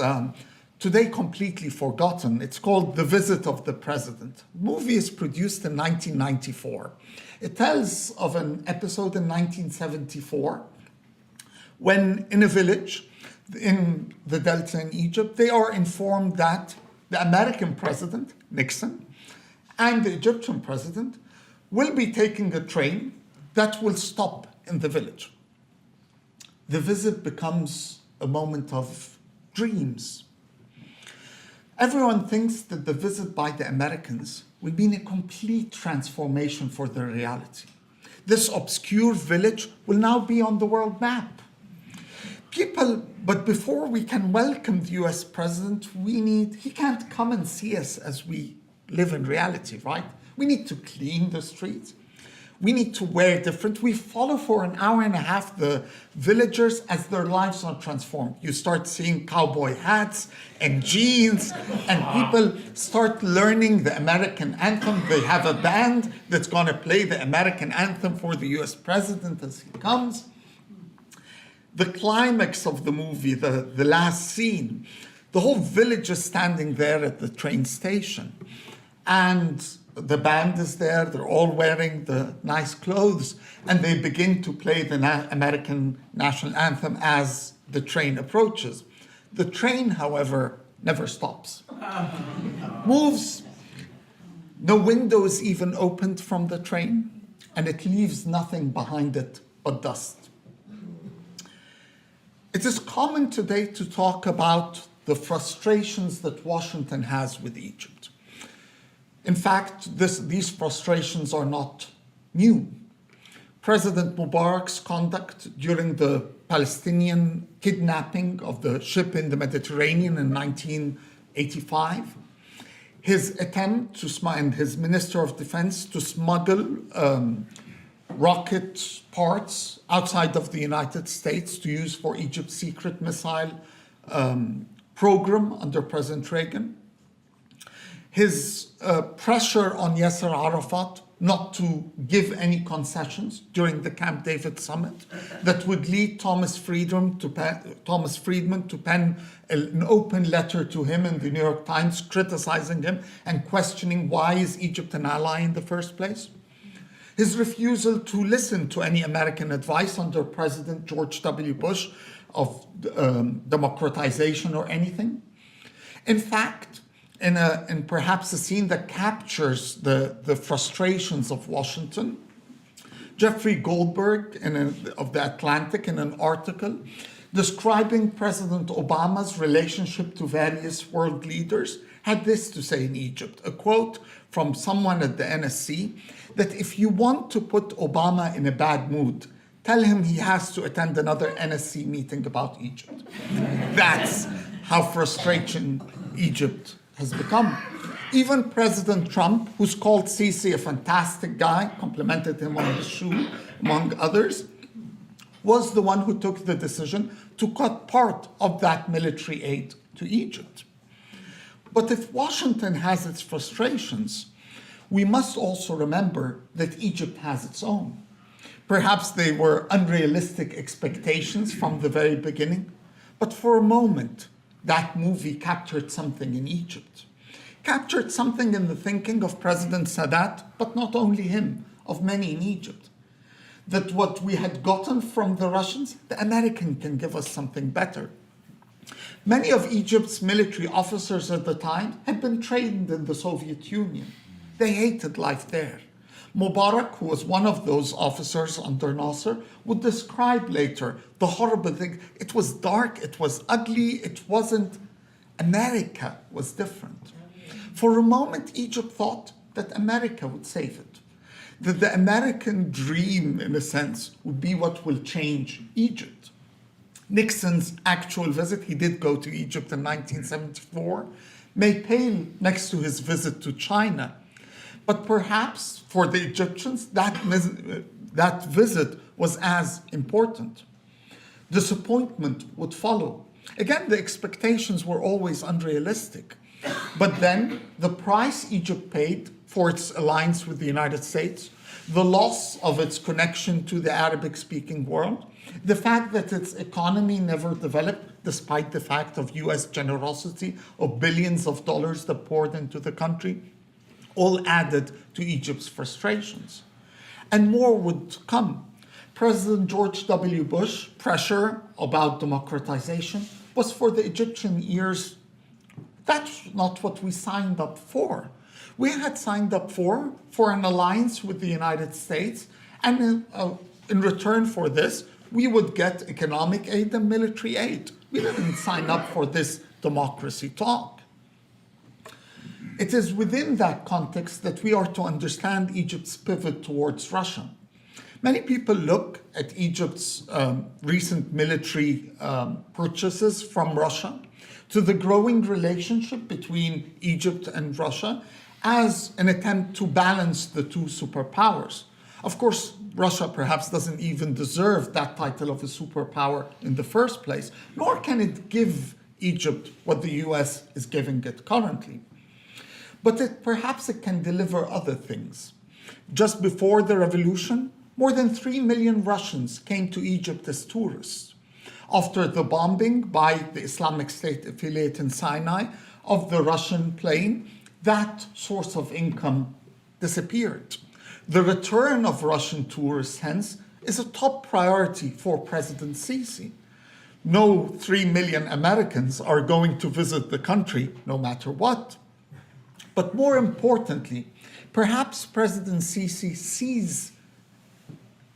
B: today completely forgotten. It's called The Visit of the President. The movie is produced in 1994. It tells of an episode in 1974 when in a village in the Delta in Egypt, they are informed that the American president, Nixon, and the Egyptian president will be taking a train that will stop in the village. The visit becomes a moment of dreams. Everyone thinks that the visit by the Americans will mean a complete transformation for their reality. This obscure village will now be on the world map. But before we can welcome the US president, he can't come and see us as we live in reality, right? We need to clean the streets. We need to wear different. We follow for an hour and a half the villagers as their lives are transformed. You start seeing cowboy hats and jeans, and people start learning the American anthem. They have a band that's going to play the American anthem for the US president as he comes. The climax of the movie, the last scene, the whole village is standing there at the train station. And the band is there, they're all wearing the nice clothes, and they begin to play the American national anthem as the train approaches. The train, however, never stops. Moves, no windows even opened from the train, and it leaves nothing behind it but dust. It is common today to talk about the frustrations that Washington has with Egypt. In fact, these frustrations are not new. President Mubarak's conduct during the Palestinian kidnapping of the ship in the Mediterranean in 1985, his attempt and his Minister of Defense to smuggle rocket parts outside of the United States to use for Egypt's secret missile program under President Reagan, his pressure on Yasser Arafat not to give any concessions during the Camp David summit that would lead Thomas Friedman to pen an open letter to him in the New York Times criticizing him and questioning why is Egypt an ally in the first place. His refusal to listen to any American advice under President George W. Bush of democratization or anything. In fact, in perhaps a scene that captures the frustrations of Washington, Jeffrey Goldberg of The Atlantic, in an article describing President Obama's relationship to various world leaders, had this to say in Egypt, a quote from someone at the NSC, that if you want to put Obama in a bad mood, tell him he has to attend another NSC meeting about Egypt. That's how frustrating Egypt has become. Even President Trump, who's called Sisi a fantastic guy, complimented him on his shoe, among others, was the one who took the decision to cut part of that military aid to Egypt. But if Washington has its frustrations, we must also remember that Egypt has its own. Perhaps they were unrealistic expectations from the very beginning, but for a moment, that movie captured something in Egypt. Captured something in the thinking of President Sadat, but not only him, of many in Egypt. That what we had gotten from the Russians, the American can give us something better. Many of Egypt's military officers at the time had been trained in the Soviet Union. They hated life there. Mubarak, who was one of those officers under Nasser, would describe later the horrible thing. It was dark, it was ugly, it wasn't. America was different. For a moment, Egypt thought that America would save it. That the American dream, in a sense, would be what will change Egypt. Nixon's actual visit, he did go to Egypt in 1974, may pale next to his visit to China. But perhaps for the Egyptians, that visit was as important. Disappointment would follow. Again, the expectations were always unrealistic. But then the price Egypt paid for its alliance with the United States, the loss of its connection to the Arabic-speaking world, the fact that its economy never developed despite the fact of US generosity of billions of dollars that poured into the country, all added to Egypt's frustrations. And more would come. President George W. Bush pressure about democratization was for the Egyptian ears, that's not what we signed up for. We had signed up for an alliance with the United States, and in return for this, we would get economic aid and military aid. We didn't sign up for this democracy talk. It is within that context that we are to understand Egypt's pivot towards Russia. Many people look at Egypt's recent military purchases from Russia, to the growing relationship between Egypt and Russia as an attempt to balance the two superpowers. Of course, Russia perhaps doesn't even deserve that title of a superpower in the first place, nor can it give Egypt what the US is giving it currently. But perhaps it can deliver other things. Just before the revolution, more than 3 million Russians came to Egypt as tourists. After the bombing by the Islamic State affiliate in Sinai of the Russian plane, that source of income disappeared. The return of Russian tourists, hence, is a top priority for President Sisi. No 3 million Americans are going to visit the country, no matter what. But more importantly, perhaps President Sisi sees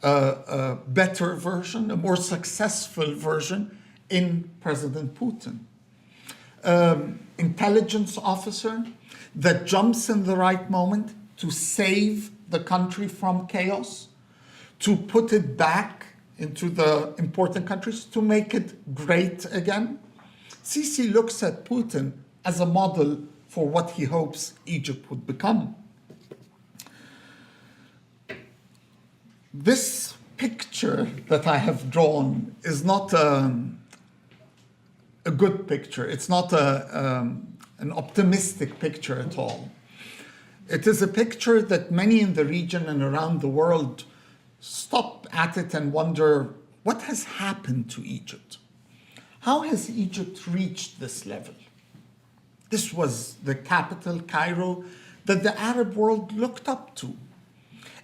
B: a better version, a more successful version in President Putin. Intelligence officer that jumps in the right moment to save the country from chaos, to put it back into the important countries, to make it great again. Sisi looks at Putin as a model for what he hopes Egypt would become. This picture that I have drawn is not a good picture. It's not an optimistic picture at all. It is a picture that many in the region and around the world stop at it and wonder, what has happened to Egypt? How has Egypt reached this level? This was the capital, Cairo, that the Arab world looked up to.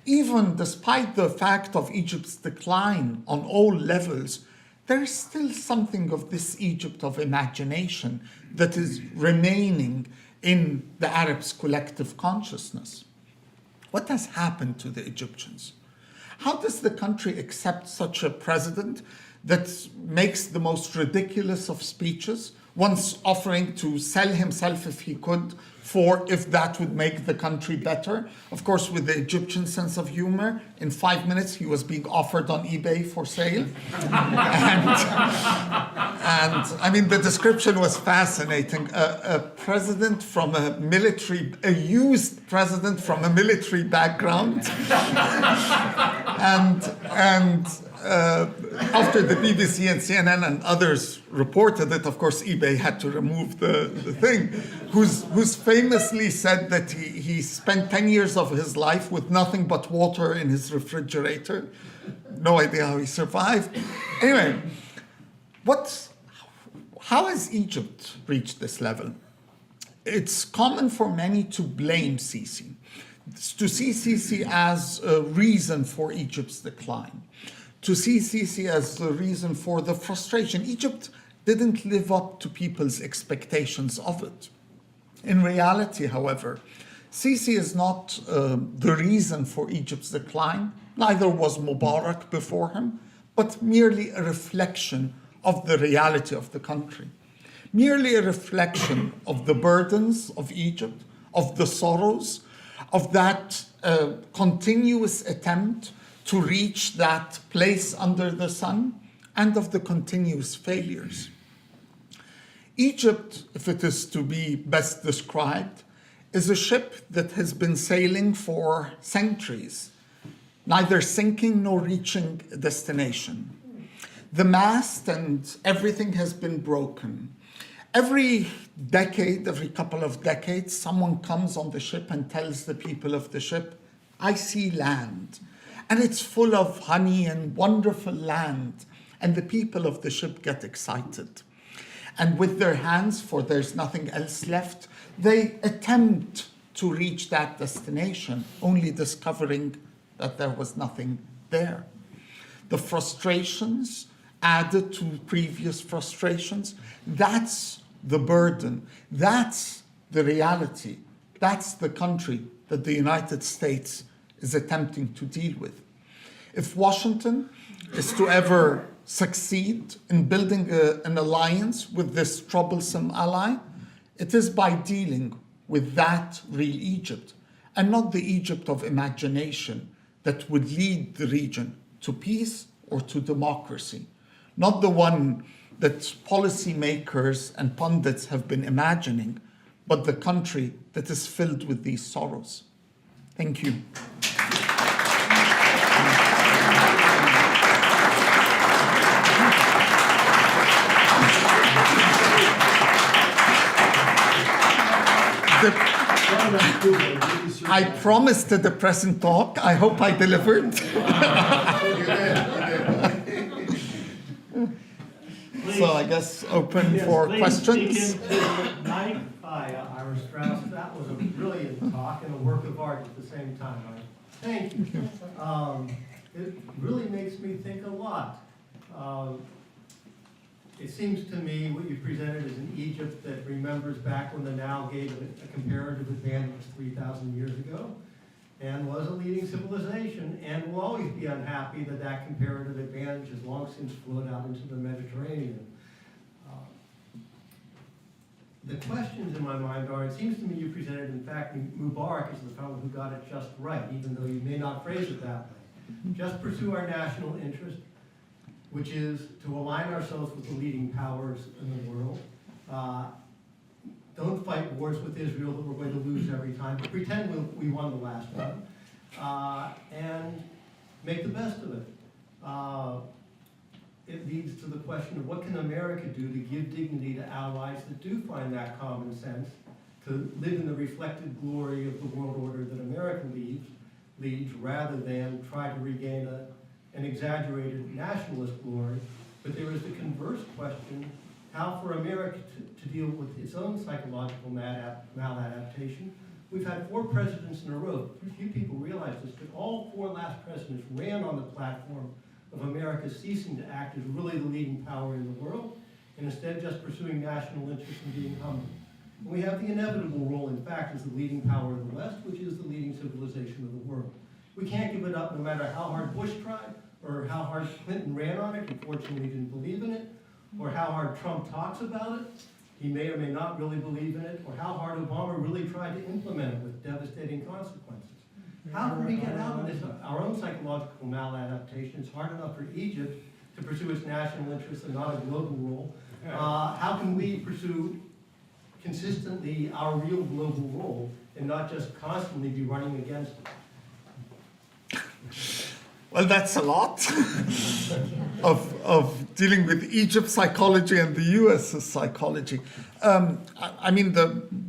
B: Even despite the fact of Egypt's decline on all levels, there is still something of this Egypt of imagination that is remaining in the Arabs' collective consciousness. What has happened to the Egyptians? How does the country accept such a president that makes the most ridiculous of speeches, once offering to sell himself if he could, if that would make the country better? Of course, with the Egyptian sense of humor, in 5 minutes he was being offered on eBay for sale. and I mean, the description was fascinating. A president from a used president from a military background. and after the BBC and CNN and others reported it, of course, eBay had to remove the thing, who's famously said that he spent 10 years of his life with nothing but water in his refrigerator. No idea how he survived. Anyway, how has Egypt reached this level? It's common for many to blame Sisi, to see Sisi as a reason for Egypt's decline, to see Sisi as the reason for the frustration. Egypt didn't live up to people's expectations of it. In reality, however, Sisi is not the reason for Egypt's decline, neither was Mubarak before him, but merely a reflection of the reality of the country, merely a reflection of the burdens of Egypt, of the sorrows, of that continuous attempt to reach that place under the sun, and of the continuous failures. Egypt, if it is to be best described, is a ship that has been sailing for centuries, neither sinking nor reaching a destination. The mast and everything has been broken. Every decade, every couple of decades, someone comes on the ship and tells the people of the ship, I see land. And it's full of honey and wonderful land. And the people of the ship get excited. And with their hands, for there's nothing else left, they attempt to reach that destination, only discovering that there was nothing there. The frustrations added to previous frustrations, that's the burden, that's the reality, that's the country that the United States is attempting to deal with. If Washington is to ever succeed in building an alliance with this troublesome ally, it is by dealing with that real Egypt, and not the Egypt of imagination that would lead the region to peace or to democracy, not the one that policymakers and pundits have been imagining, but the country that is filled with these sorrows. Thank you. I promised a depressing talk. I hope I delivered. So I guess open for questions.
E: Hi, Ira Strauss. That was a brilliant talk and a work of art at the same time. Thank you. It really makes me think a lot. It seems to me what you presented is an Egypt that remembers back when the Nile gave a comparative advantage 3,000 years ago and was a leading civilization and will always be unhappy that that comparative advantage has long since flowed out into the Mediterranean. The questions in my mind are, it seems to me you presented, in fact, Mubarak is the fellow who got it just right, even though you may not phrase it that way. Just pursue our national interest, which is to align ourselves with the leading powers in the world. Don't fight wars with Israel that we're going to lose every time, but pretend we won the last one, and make the best of it. It leads to the question of what can America do to give dignity to allies that do find that common sense, to live in the reflected glory of the world order that America leads rather than try to regain an exaggerated nationalist glory. But there is the converse question, how for America to deal with its own psychological maladaptation. We've had 4 presidents in a row. Few people realize this, but all 4 last presidents ran on the platform of America ceasing to act as really the leading power in the world, and instead just pursuing national interests and being humble. And we have the inevitable role, in fact, as the leading power of the West, which is the leading civilization of the world. We can't give it up no matter how hard Bush tried, or how hard Clinton ran on it, unfortunately didn't believe in it, or how hard Trump talks about it, he may or may not really believe in it, or how hard Obama really tried to implement it with devastating consequences. How can we get out of this, our own psychological maladaptation? It's hard enough for Egypt to pursue its national interests and not a global role. How can we pursue consistently our real global role and not just constantly be running against it?
B: Well, that's a lot of dealing with Egypt's psychology and the US's psychology. I mean,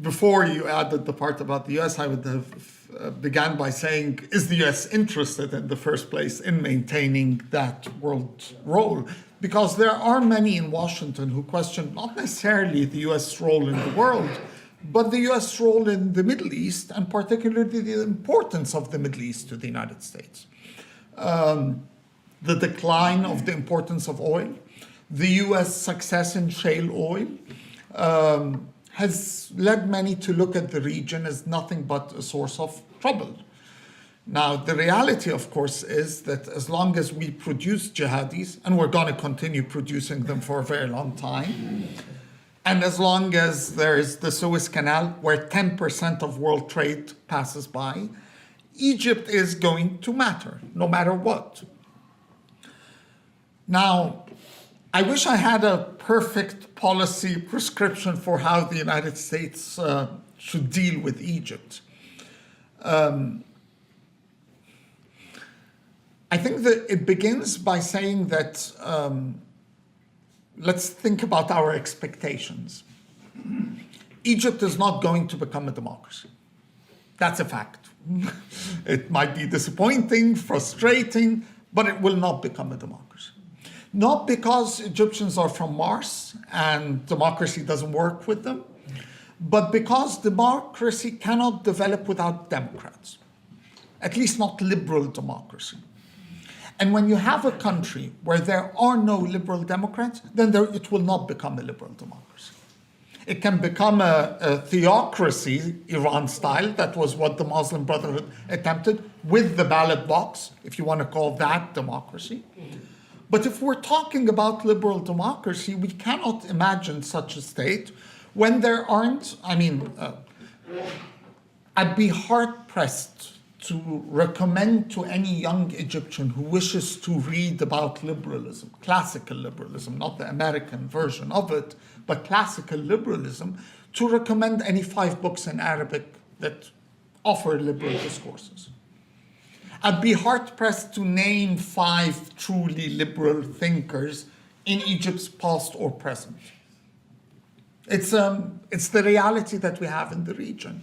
B: before you added the part about the US, I would have began by saying, is the US interested in the first place in maintaining that world role? Because there are many in Washington who question not necessarily the US role in the world, but the US role in the Middle East, and particularly the importance of the Middle East to the United States. The decline of the importance of oil, the US success in shale oil, has led many to look at the region as nothing but a source of trouble. Now, the reality, of course, is that as long as we produce jihadis, and we're going to continue producing them for a very long time, and as long as there is the Suez Canal, where 10% of world trade passes by, Egypt is going to matter, no matter what. Now, I wish I had a perfect policy prescription for how the United States should deal with Egypt. I think that it begins by saying that let's think about our expectations. Egypt is not going to become a democracy. That's a fact. It might be disappointing, frustrating, but it will not become a democracy. Not because Egyptians are from Mars and democracy doesn't work with them, but because democracy cannot develop without democrats, at least not liberal democracy. And when you have a country where there are no liberal democrats, then it will not become a liberal democracy. It can become a theocracy, Iran style. That was what the Muslim Brotherhood attempted with the ballot box, if you want to call that democracy. But if we're talking about liberal democracy, we cannot imagine such a state when there aren't, I'd be hard-pressed to recommend to any young Egyptian who wishes to read about liberalism, classical liberalism, not the American version of it, but classical liberalism, to recommend any 5 books in Arabic that offer liberal discourses. I'd be hard-pressed to name 5 truly liberal thinkers in Egypt's past or present. It's the reality that we have in the region.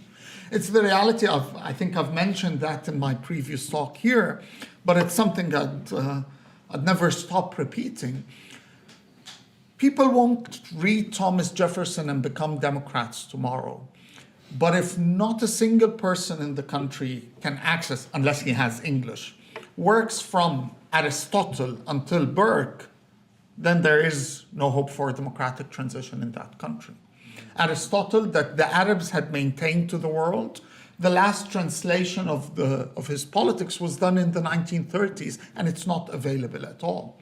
B: It's the reality of, I think I've mentioned that in my previous talk here, but it's something I'd never stop repeating. People won't read Thomas Jefferson and become Democrats tomorrow. But if not a single person in the country can access, unless he has English, works from Aristotle until Burke, then there is no hope for a democratic transition in that country. Aristotle, that the Arabs had maintained to the world, the last translation of his politics was done in the 1930s, and it's not available at all.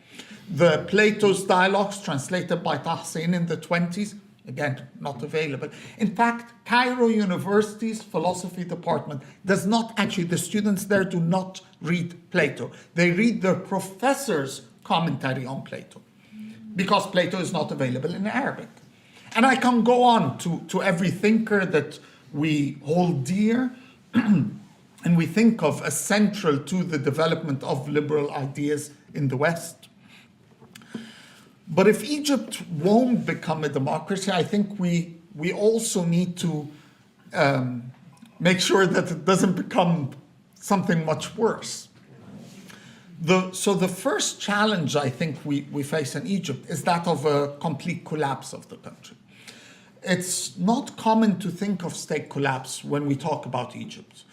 B: The Plato's dialogues translated by Tahsin in the 20s, again, not available. In fact, Cairo University's philosophy department does not actually, the students there do not read Plato. They read their professor's commentary on Plato, because Plato is not available in Arabic. And I can go on to every thinker that we hold dear and we think of as central to the development of liberal ideas in the West. But if Egypt won't become a democracy, I think we also need to make sure that it doesn't become something much worse. So the first challenge I think we face in Egypt is that of a complete collapse of the country. It's not common to think of state collapse when we talk about Egypt.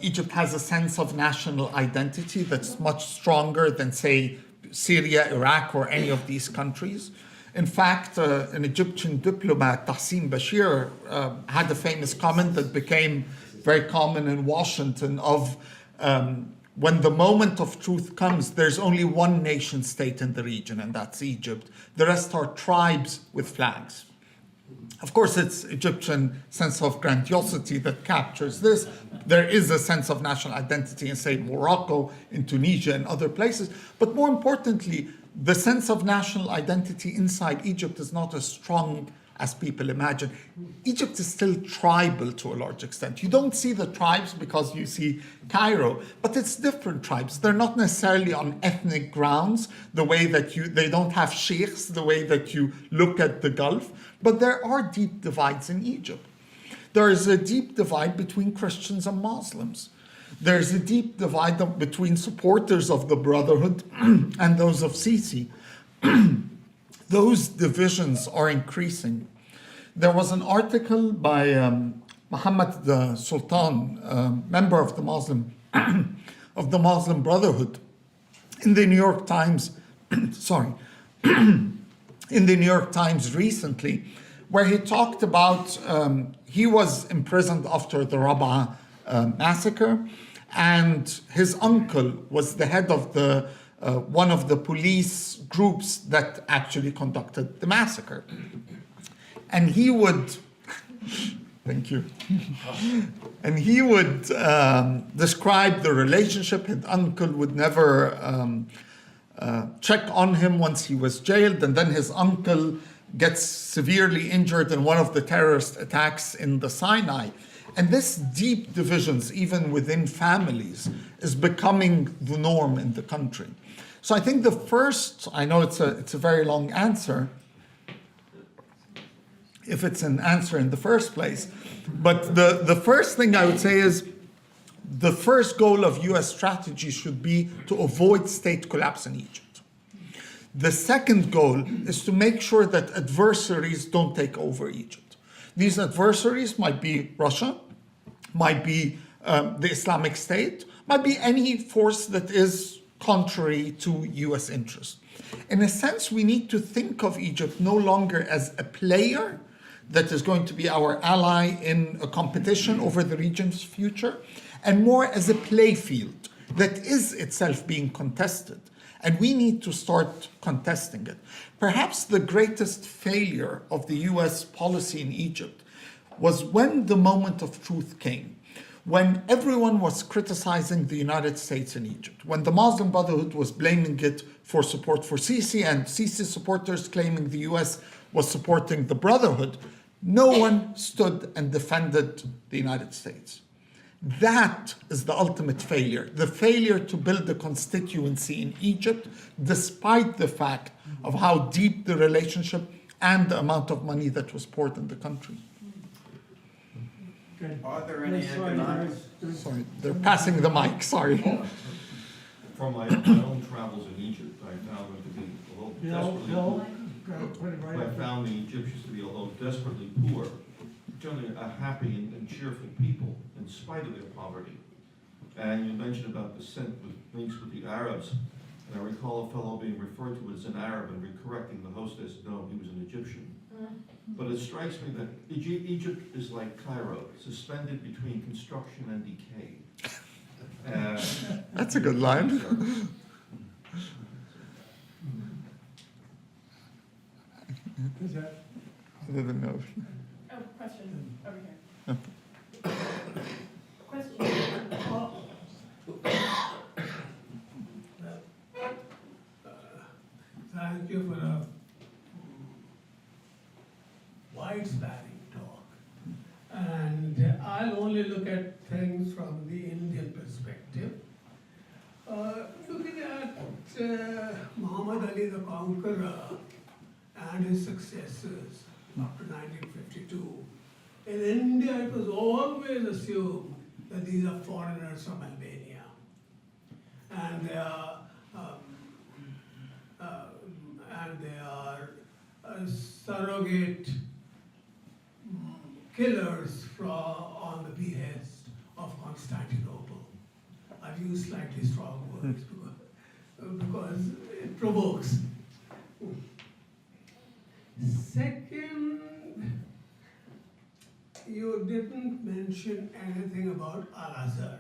B: Egypt has a sense of national identity that's much stronger than, say, Syria, Iraq, or any of these countries. In fact, an Egyptian diplomat, Tahsin Bashir, had a famous comment that became very common in Washington of when the moment of truth comes, there's only one nation state in the region, and that's Egypt. The rest are tribes with flags. Of course, it's Egyptian sense of grandiosity that captures this. There is a sense of national identity in, say, Morocco, in Tunisia, and other places. But more importantly, the sense of national identity inside Egypt is not as strong as people imagine. Egypt is still tribal to a large extent. You don't see the tribes because you see Cairo, but it's different tribes. They're not necessarily on ethnic grounds, the way that they don't have sheikhs, the way that you look at the Gulf, but there are deep divides in Egypt. There is a deep divide between Christians and Muslims. There's a deep divide between supporters of the Brotherhood and those of Sisi. Those divisions are increasing. There was an article by Mohammed the Sultan, member of the Muslim Brotherhood, in the New York Times, in the New York Times recently, where he talked about, he was imprisoned after the Rabaa massacre, and his uncle was the head of one of the police groups that actually conducted the massacre. And he would, thank you, and he would describe the relationship. His uncle would never check on him once he was jailed, and then his uncle gets severely injured in one of the terrorist attacks in the Sinai. And this deep divisions, even within families, is becoming the norm in the country. So I think the first, I know it's a very long answer, if it's an answer in the first place, but the first thing I would say is the first goal of US strategy should be to avoid state collapse in Egypt. The second goal is to make sure that adversaries don't take over Egypt. These adversaries might be Russia, might be the Islamic State, might be any force that is contrary to US interests. In a sense, we need to think of Egypt no longer as a player that is going to be our ally in a competition over the region's future, and more as a playfield that is itself being contested. And we need to start contesting it. Perhaps the greatest failure of the US policy in Egypt was when the moment of truth came, when everyone was criticizing the United States in Egypt, when the Muslim Brotherhood was blaming it for support for Sisi and Sisi supporters claiming the US was supporting the Brotherhood, no one stood and defended the United States. That is the ultimate failure, the failure to build a constituency in Egypt, despite the fact of how deep the relationship and the amount of money that was poured in the country.
D: Are there any economics?
B: Sorry, they're passing the mic, sorry.
F: From my own travels in Egypt, I found them to be a little desperately I found the Egyptians to be, although desperately poor, generally a happy and cheerful people in spite of their poverty. And you mentioned about descent with links with the Arabs. And I recall a fellow being referred to as an Arab and correcting the hostess, no, he was an Egyptian. But it strikes me that Egypt is like Cairo, suspended between construction and decay.
B: That's a good line.
A: Is that,
B: I didn't know.
G: Oh, question over here. Question.
H: Thank you for a wide-spanning talk. And I'll only look at things from the Indian perspective. Looking at Muhammad Ali the Conqueror and his successors after 1952, in India it was always assumed that these are foreigners from Albania. And they are surrogate killers on the behest of Constantinople. I've used slightly strong words because it provokes. Second, you didn't mention anything about Al-Azhar.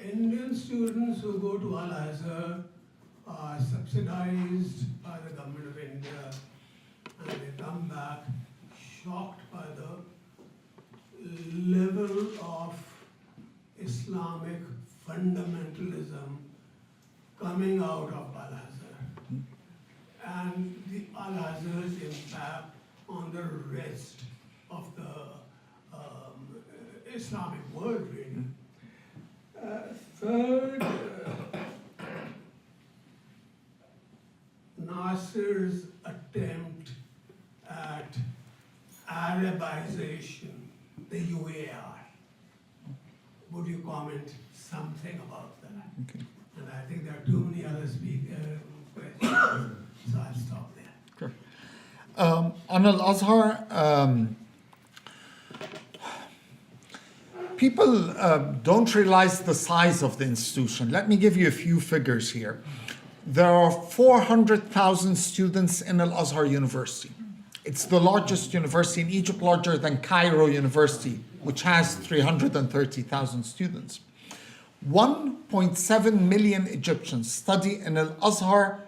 H: Indian students who go to Al-Azhar are subsidized by the government of India, and they come back shocked by the level of Islamic fundamentalism coming out of Al-Azhar, and the Al-Azhar's impact on the rest of the Islamic world, really. Third, Nasser's attempt at Arabization, the UAR. Would you comment something about that?
B: Okay.
H: And I think there are too many other questions, so I'll stop there.
B: Sure. On Al-Azhar, people don't realize the size of the institution. Let me give you a few figures here. There are 400,000 students in Al-Azhar University. It's the largest university in Egypt, larger than Cairo University, which has 330,000 students. 1.7 million Egyptians study in Al-Azhar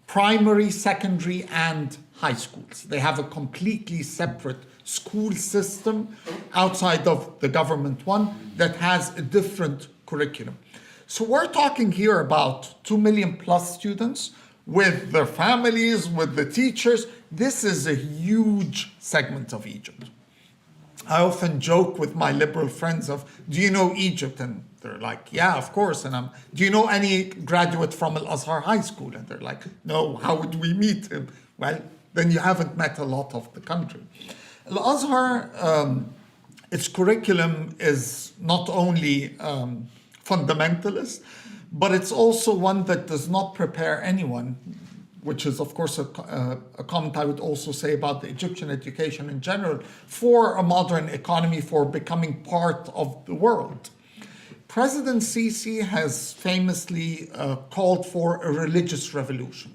B: primary, secondary, and high schools. They have a completely separate school system outside of the government one that has a different curriculum. So we're talking here about 2 million plus students with their families, with the teachers. This is a huge segment of Egypt. I often joke with my liberal friends of, do you know Egypt? And they're like, yeah, of course. And do you know any graduate from Al-Azhar High School? And they're like, no, how would we meet him? Well, then you haven't met a lot of the country. Al-Azhar, its curriculum is not only fundamentalist, but it's also one that does not prepare anyone, which is of course a comment I would also say about the Egyptian education in general, for a modern economy, for becoming part of the world. President Sisi has famously called for a religious revolution,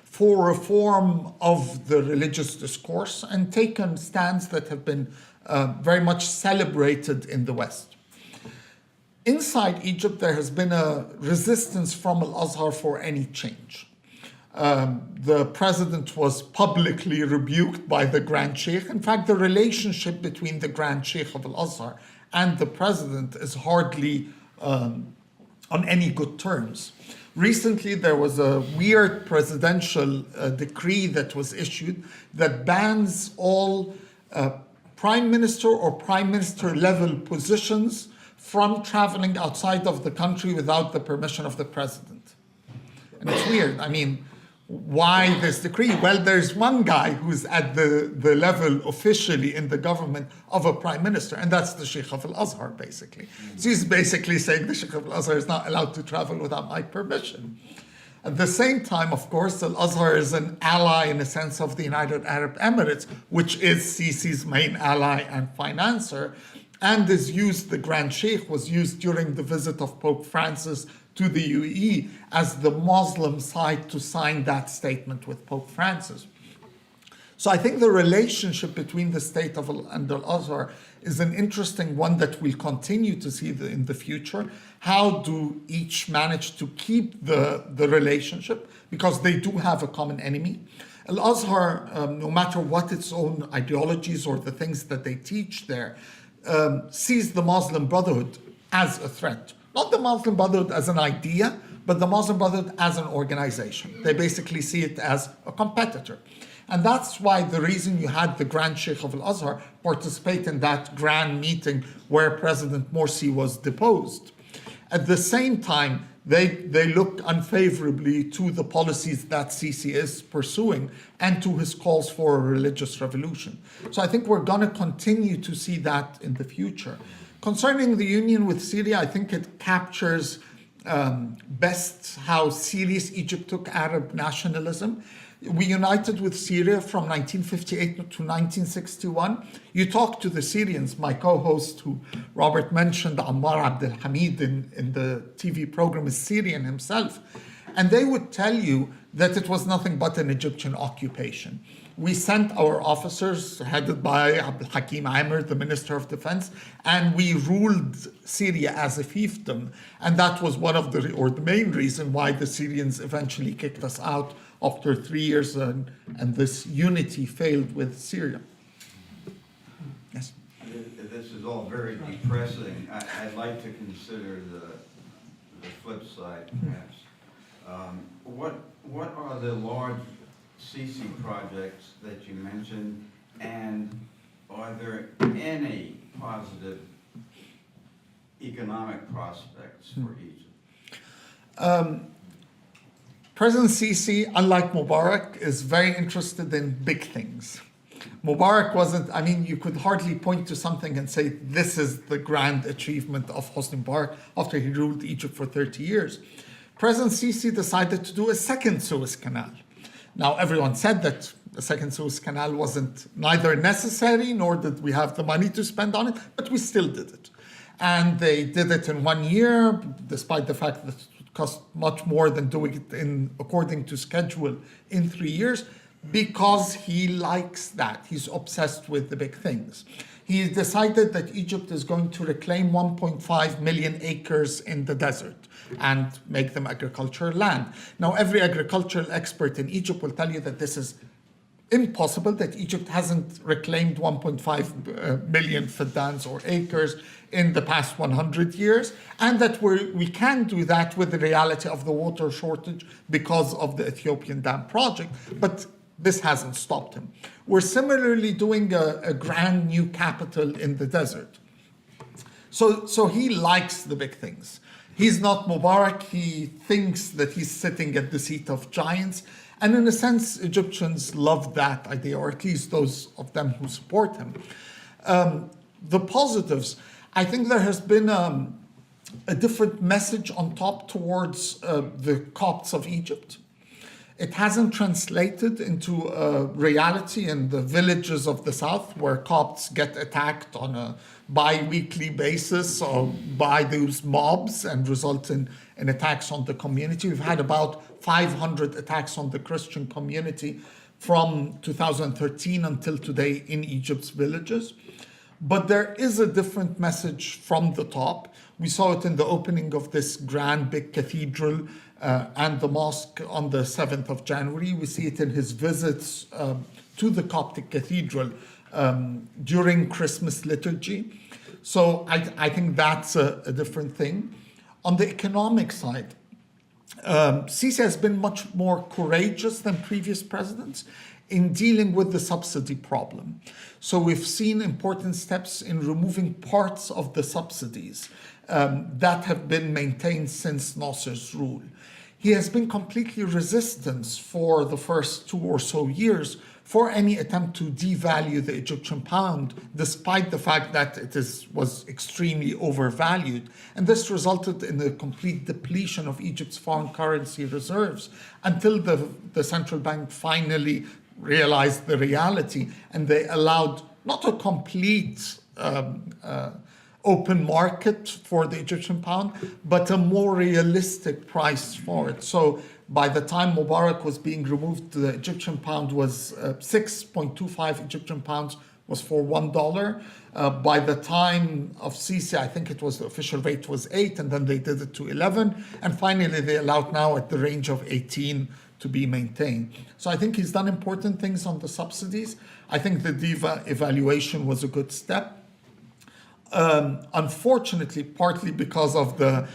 B: for reform of the religious discourse, and taken stands that have been very much celebrated in the West. Inside Egypt, there has been a resistance from Al-Azhar for any change. The president was publicly rebuked by the Grand Sheikh. In fact, the relationship between the Grand Sheikh of Al-Azhar and the president is hardly on any good terms. Recently, there was a weird presidential decree that was issued that bans all prime minister or prime minister level positions from traveling outside of the country without the permission of the president. And it's weird. I mean, why this decree? Well, there's one guy who's at the level officially in the government of a prime minister, and that's the Sheikh of Al-Azhar, basically. So he's basically saying the Sheikh of Al-Azhar is not allowed to travel without my permission. At the same time, of course, Al-Azhar is an ally in the sense of the United Arab Emirates, which is Sisi's main ally and financer, and is used, the Grand Sheikh was used during the visit of Pope Francis to the UAE as the Muslim side to sign that statement with Pope Francis. So I think the relationship between the state of and Al-Azhar is an interesting one that we'll continue to see in the future. How do each manage to keep the relationship? Because they do have a common enemy. Al-Azhar, no matter what its own ideologies or the things that they teach there, sees the Muslim Brotherhood as a threat. Not the Muslim Brotherhood as an idea, but the Muslim Brotherhood as an organization. They basically see it as a competitor. And that's why the reason you had the Grand Sheikh of Al-Azhar participate in that grand meeting where President Morsi was deposed. At the same time, they look unfavorably to the policies that Sisi is pursuing and to his calls for a religious revolution. So I think we're going to continue to see that in the future. Concerning the union with Syria, I think it captures best how serious Egypt took Arab nationalism. We united with Syria from 1958 to 1961. You talk to the Syrians, my co-host who Robert mentioned, Ammar Abdel Hamid in the TV program is Syrian himself. And they would tell you that it was nothing but an Egyptian occupation. We sent our officers, headed by Abdel Hakim Ammar, the Minister of Defense, and we ruled Syria as a fiefdom. And that was one of the main reason why the Syrians eventually kicked us out after 3 years, and this unity failed with Syria. Yes?
D: This is all very depressing. I'd like to consider the flip side, perhaps. What are the large Sisi projects that you mentioned, and are there any positive economic prospects for Egypt?
B: President Sisi, unlike Mubarak, is very interested in big things. Mubarak wasn't, I mean, you could hardly point to something and say, this is the grand achievement of Hosni Mubarak after he ruled Egypt for 30 years. President Sisi decided to do a second Suez Canal. Now, everyone said that the second Suez Canal wasn't neither necessary, nor did we have the money to spend on it, but we still did it. And they did it in 1 year, despite the fact that it cost much more than doing it according to schedule in 3 years, because he likes that. He's obsessed with the big things. He decided that Egypt is going to reclaim 1.5 million acres in the desert and make them agricultural land. Now, every agricultural expert in Egypt will tell you that this is impossible, that Egypt hasn't reclaimed 1.5 million faddans or acres in the past 100 years, and that we can do that with the reality of the water shortage because of the Ethiopian dam project, but this hasn't stopped him. We're similarly doing a grand new capital in the desert. So he likes the big things. He's not Mubarak. He thinks that he's sitting at the seat of giants. And in a sense, Egyptians love that idea, or at least those of them who support him. The positives, I think there has been a different message on top towards the Copts of Egypt. It hasn't translated into reality in the villages of the south, where Copts get attacked on a bi-weekly basis or by those mobs and result in attacks on the community. We've had about 500 attacks on the Christian community from 2013 until today in Egypt's villages. But there is a different message from the top, We saw it in the opening of this grand big cathedral and the mosque on the 7th of January. We see it in his visits to the Coptic cathedral during Christmas liturgy. So I think that's a different thing. On the economic side, Sisi has been much more courageous than previous presidents in dealing with the subsidy problem. So we've seen important steps in removing parts of the subsidies that have been maintained since Nasser's rule. He has been completely resistant for the first 2 or so years for any attempt to devalue the Egyptian pound, despite the fact that it was extremely overvalued. And this resulted in the complete depletion of Egypt's foreign currency reserves until the central bank finally realized the reality, and they allowed not a complete open market for the Egyptian pound, but a more realistic price for it. So by the time Mubarak was being removed, the Egyptian pound was 6.25 Egyptian pounds was for $1. By the time of Sisi, I think it was the official rate was 8, and then they did it to 11, and finally they allowed now at the range of 18 to be maintained. So I think he's done important things on the subsidies. I think the DIVA evaluation was a good step. Unfortunately, partly because of the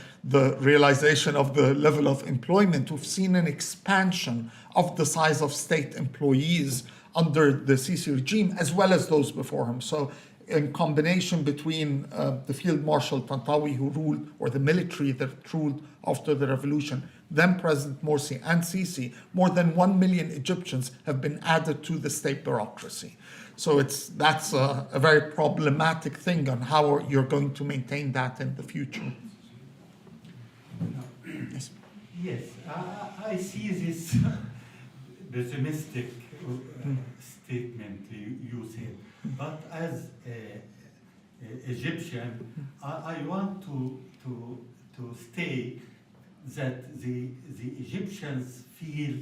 B: realization of the level of employment, we've seen an expansion of the size of state employees under the Sisi regime, as well as those before him. So in combination between the Field Marshal Tantawi, who ruled, or the military that ruled after the revolution, then President Morsi and Sisi, more than 1 million Egyptians have been added to the state bureaucracy. So that's a very problematic thing on how you're going to maintain that in the future. Yes.
I: Yes, I see this pessimistic statement you said, but as Egyptian, I want to state that the Egyptians feel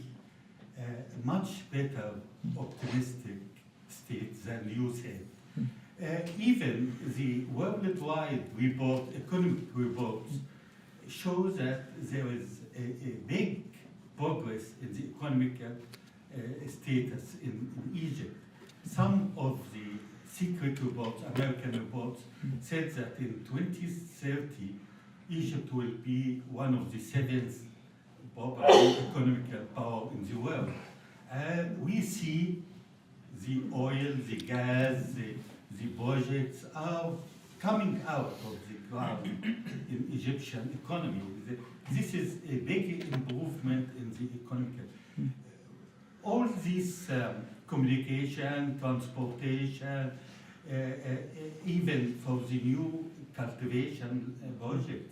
I: much better optimistic state than you said. Even the worldwide report, economic reports, show that there is a big progress in the economic status in Egypt. Some of the secret reports, American reports, said that in 2030, Egypt will be one of the 7th economic power in the world. And we see the oil, the gas, the projects are coming out of the ground in Egyptian economy. This is a big improvement in the economic. All this communication, transportation, even for the new cultivation project,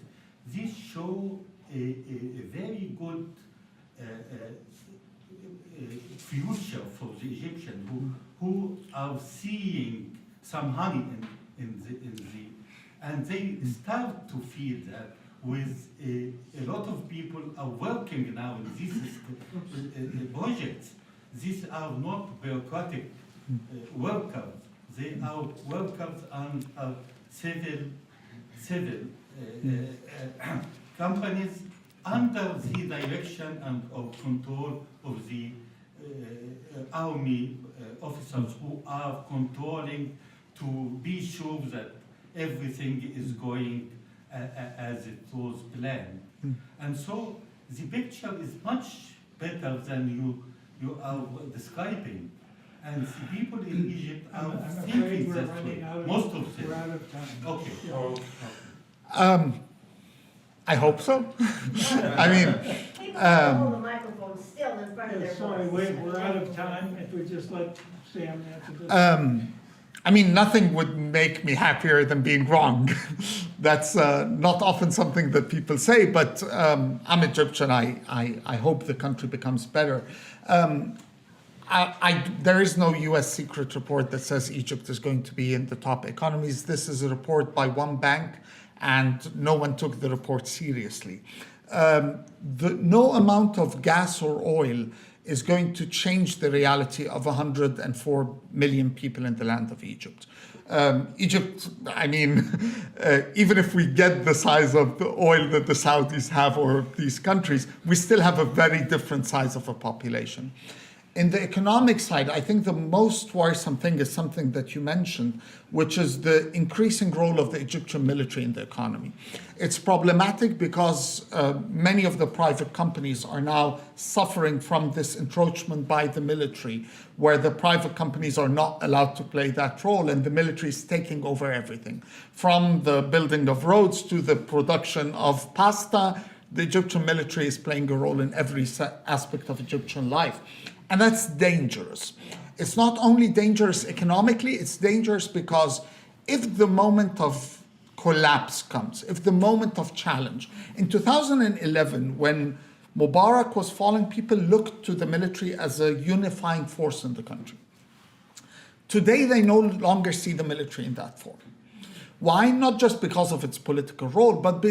I: this show a very good future for the Egyptians who are seeing some honey in the and they start to feel that with a lot of people are working now in these projects. These are not bureaucratic workers. They are workers and civil companies under the direction and of control of the army officers who are controlling to be sure that everything is going as it was planned. And so the picture is much better than you are describing. And the people in Egypt are thinking that way. Most of them.
A: We're out of time.
I: Okay.
B: I hope so. I mean,
C: People hold the microphone still in front of their voice.
A: Sorry, we're out of time. If we just let Sam answer this.
B: I mean, nothing would make me happier than being wrong. That's not often something that people say, but I'm Egyptian. I hope the country becomes better. There is no US secret report that says Egypt is going to be in the top economies. This is a report by one bank, and no one took the report seriously. No amount of gas or oil is going to change the reality of 104 million people in the land of Egypt. Egypt, I mean, even if we get the size of the oil that the Saudis have or these countries, we still have a very different size of a population. In the economic side, I think the most worrisome thing is something that you mentioned, which is the increasing role of the Egyptian military in the economy. It's problematic because many of the private companies are now suffering from this encroachment by the military, where the private companies are not allowed to play that role and the military is taking over everything. From the building of roads to the production of pasta, the Egyptian military is playing a role in every aspect of Egyptian life. And that's dangerous. It's not only dangerous economically, it's dangerous because if the moment of collapse comes, if the moment of challenge, in 2011, when Mubarak was falling, people looked to the military as a unifying force in the country. Today, they no longer see the military in that form. Why? Not just because of its political role, but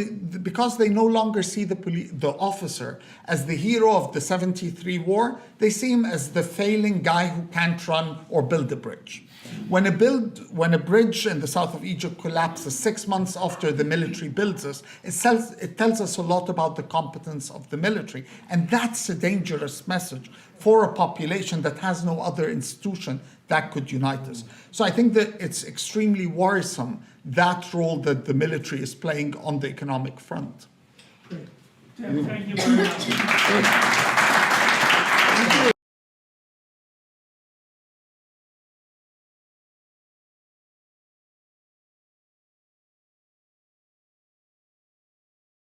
B: because they no longer see the officer as the hero of the 73 war. They see him as the failing guy who can't run or build a bridge. When a bridge in the south of Egypt collapses 6 months after the military builds it, it tells us a lot about the competence of the military. And that's a dangerous message for a population that has no other institution that could unite us. So I think that it's extremely worrisome, that role that the military is playing on the economic front.
A: Tim, thank you very much.